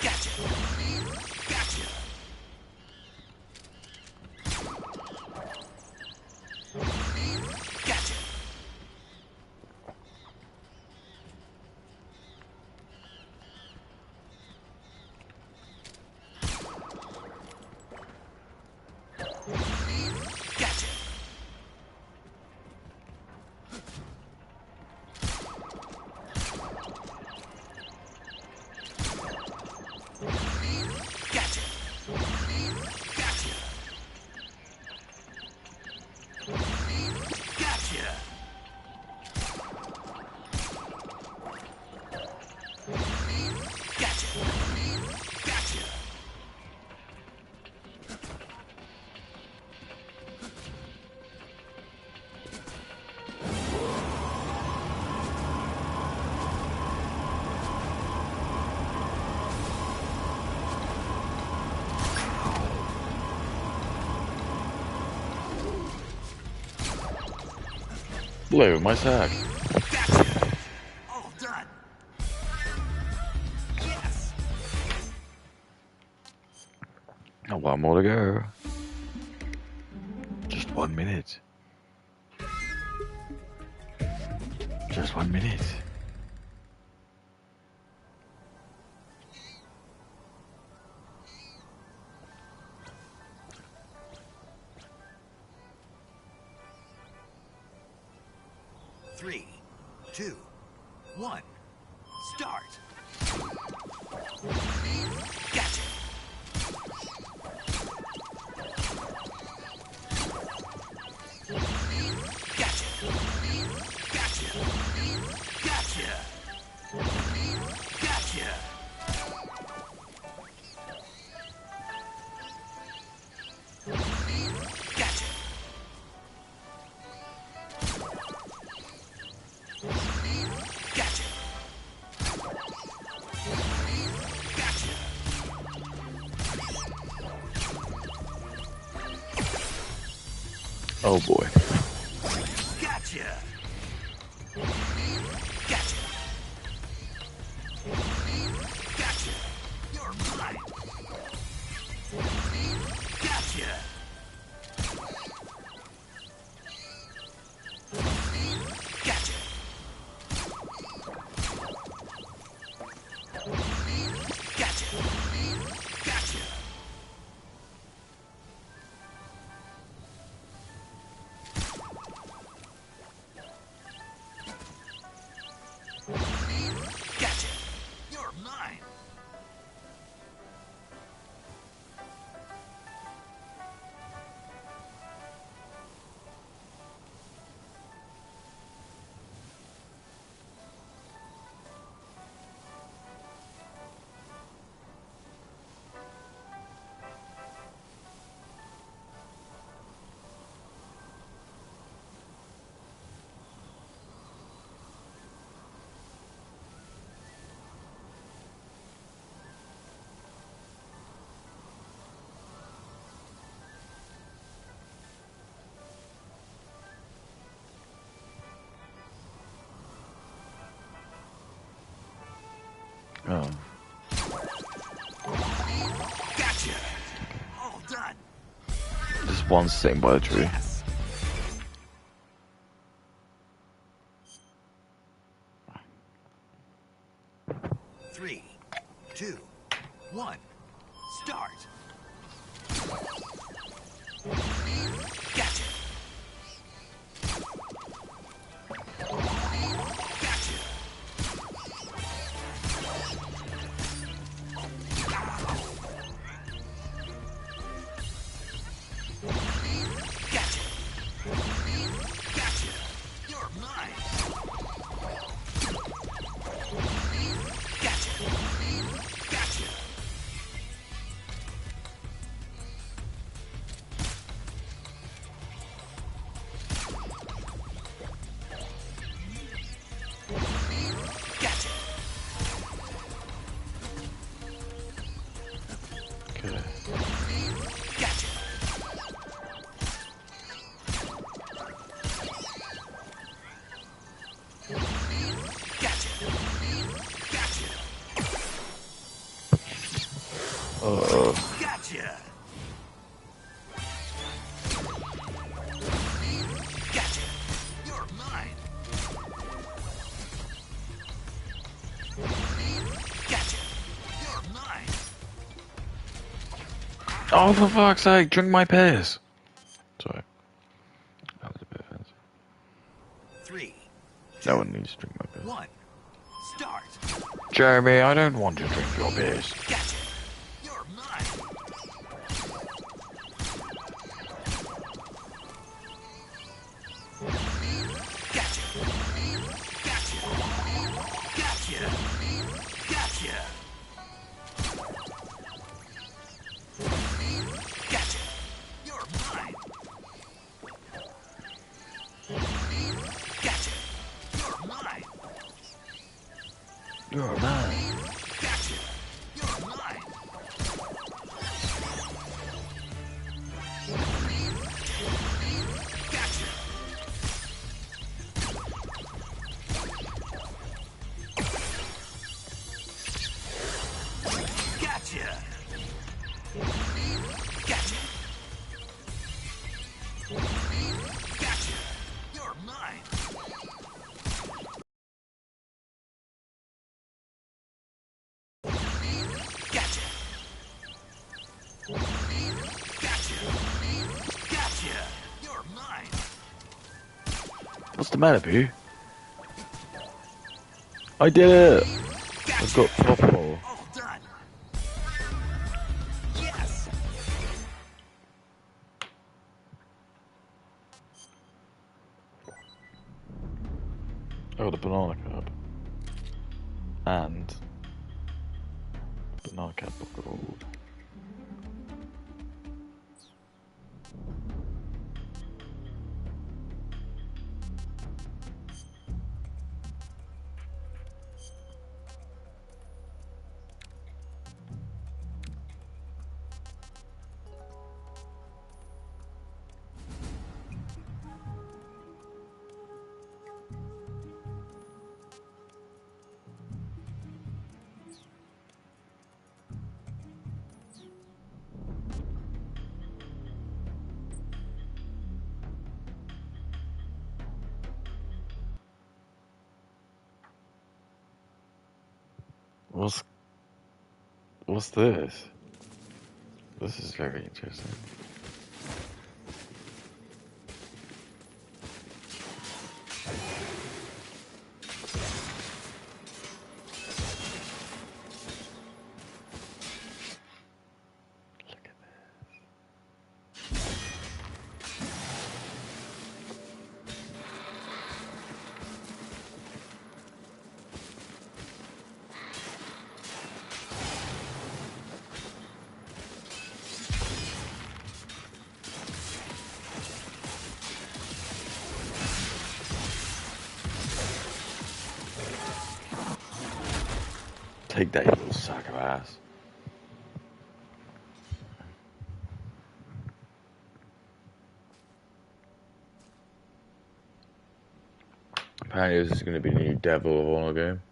Speaker 3: Gotcha. Gotcha. Gotcha. Gotcha. Gotcha. Gotcha. Gotcha. Gotcha. Gotcha.
Speaker 2: Blue, my sack.
Speaker 3: Gotcha. All done. Yes.
Speaker 2: Oh, one more to go. Just 1 minute. Just 1 minute.
Speaker 3: Three, two, one, start. Gotcha. Gotcha. Gotcha. Gotcha. Gotcha. Gotcha. Gotcha. Gotcha.
Speaker 2: Oh boy.
Speaker 3: Gotcha. Gotcha. Gotcha. You're mine. Gotcha. Gotcha. Gotcha. Gotcha. Gotcha. You're mine.
Speaker 2: Oh.
Speaker 3: Gotcha. All done.
Speaker 2: Just one sitting by the tree.
Speaker 3: Yes. Three, two, one, start. Gotcha. Gotcha.
Speaker 2: Oh, for fuck's sake, drink my piss. Sorry. That was a bit offensive.
Speaker 3: 3,
Speaker 2: No one needs to drink my piss.
Speaker 3: 1, start.
Speaker 2: Jeremy, I don't want to drink your piss.
Speaker 3: Gotcha. You're mine. Gotcha. Gotcha. Gotcha. Gotcha. Gotcha. You're mine. Gotcha. You're mine.
Speaker 2: You're mine.
Speaker 3: Gotcha. You're mine. Gotcha. Gotcha. Gotcha. Gotcha. You're mine. Gotcha. Gotcha. Gotcha. You're mine.
Speaker 2: What's the matter, Boo? I did it! I've got top four.
Speaker 3: All done. Yes.
Speaker 2: Oh, the banana cup. And banana cup of gold. What's this? This is very interesting. Look at this. Take that, you little sack of ass. Apparently this is going to be the new Devil of Honor game.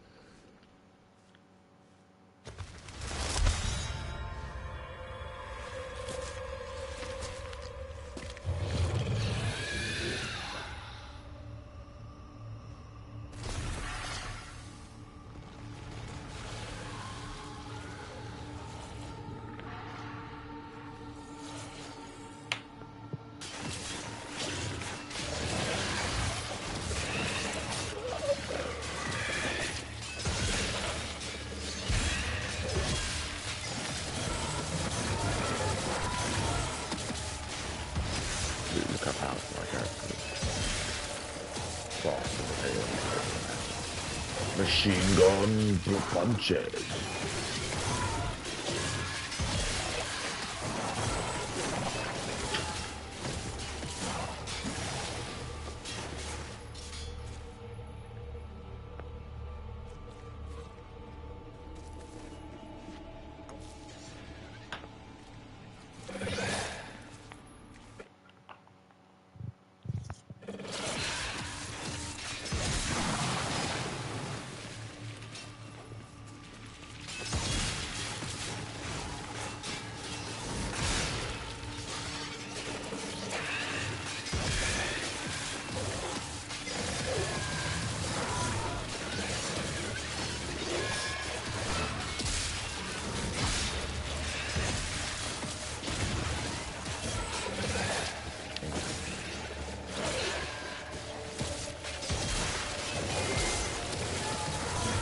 Speaker 2: Look up how my character is. Machine gun punches.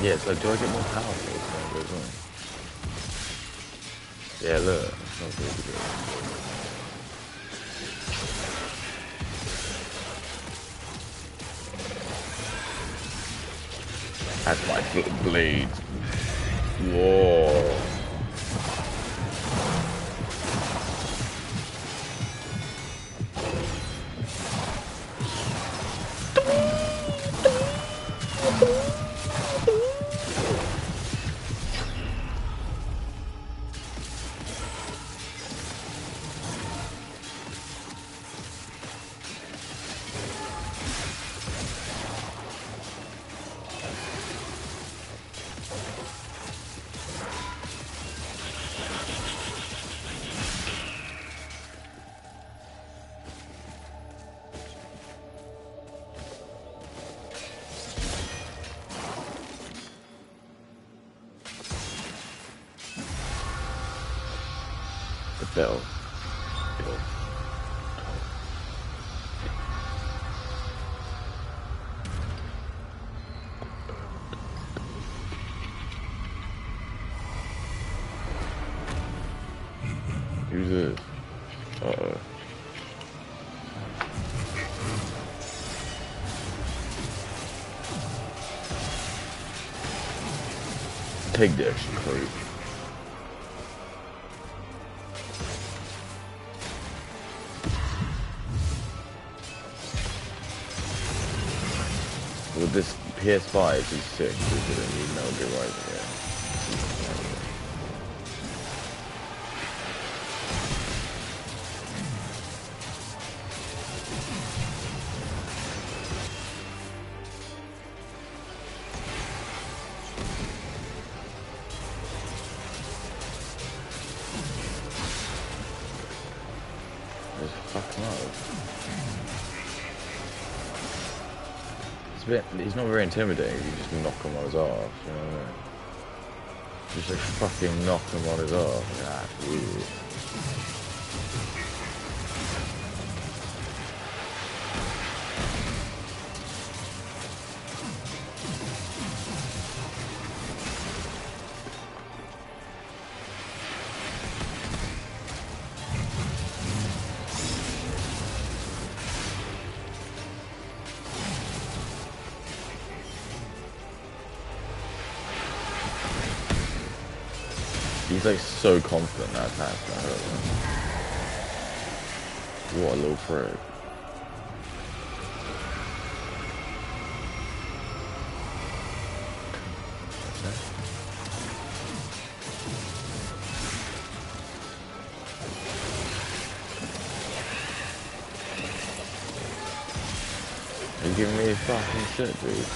Speaker 2: Yeah, it's like, do I get more powerful as time goes on? Yeah, look. It's not really good. That's my foot blade. Whoa. The bell. Who's this? Uh-oh. Take the extra crate. With this PS5, it's 6, we're gonna need Metal Gear Rising, yeah. Just fuck him up. He's not very intimidating, you just knock him on his arse, you know what I mean? Just like fucking knock him on his arse. Ah, weird. He's like so confident that attack's gonna hurt him. What a little prick. Are you giving me a fucking shit, dude?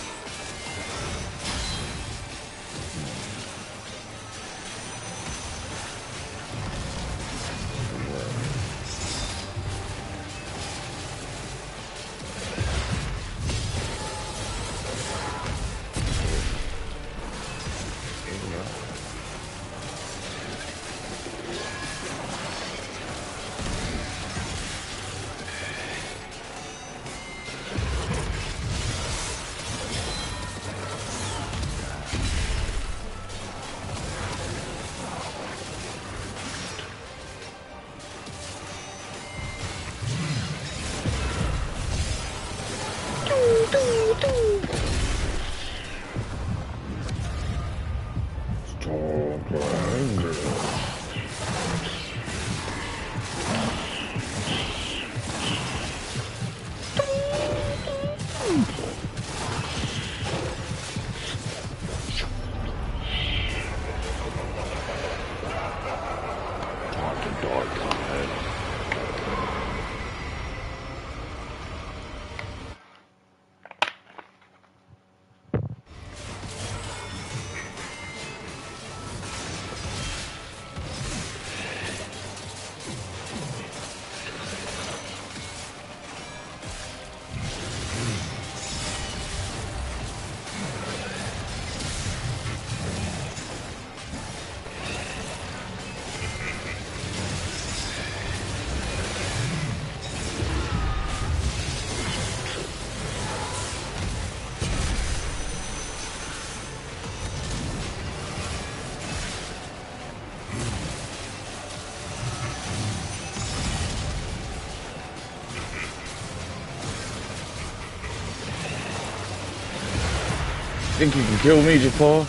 Speaker 2: Think you can kill me, Jafar?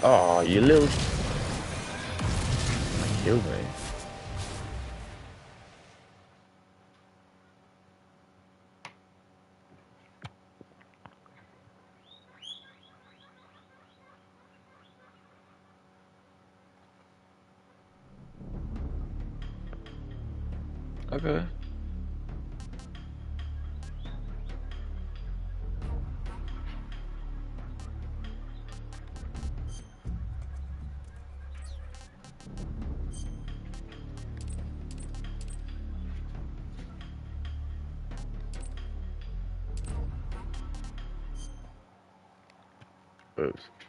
Speaker 2: Oh, you little... Kill me. Okay. Oops.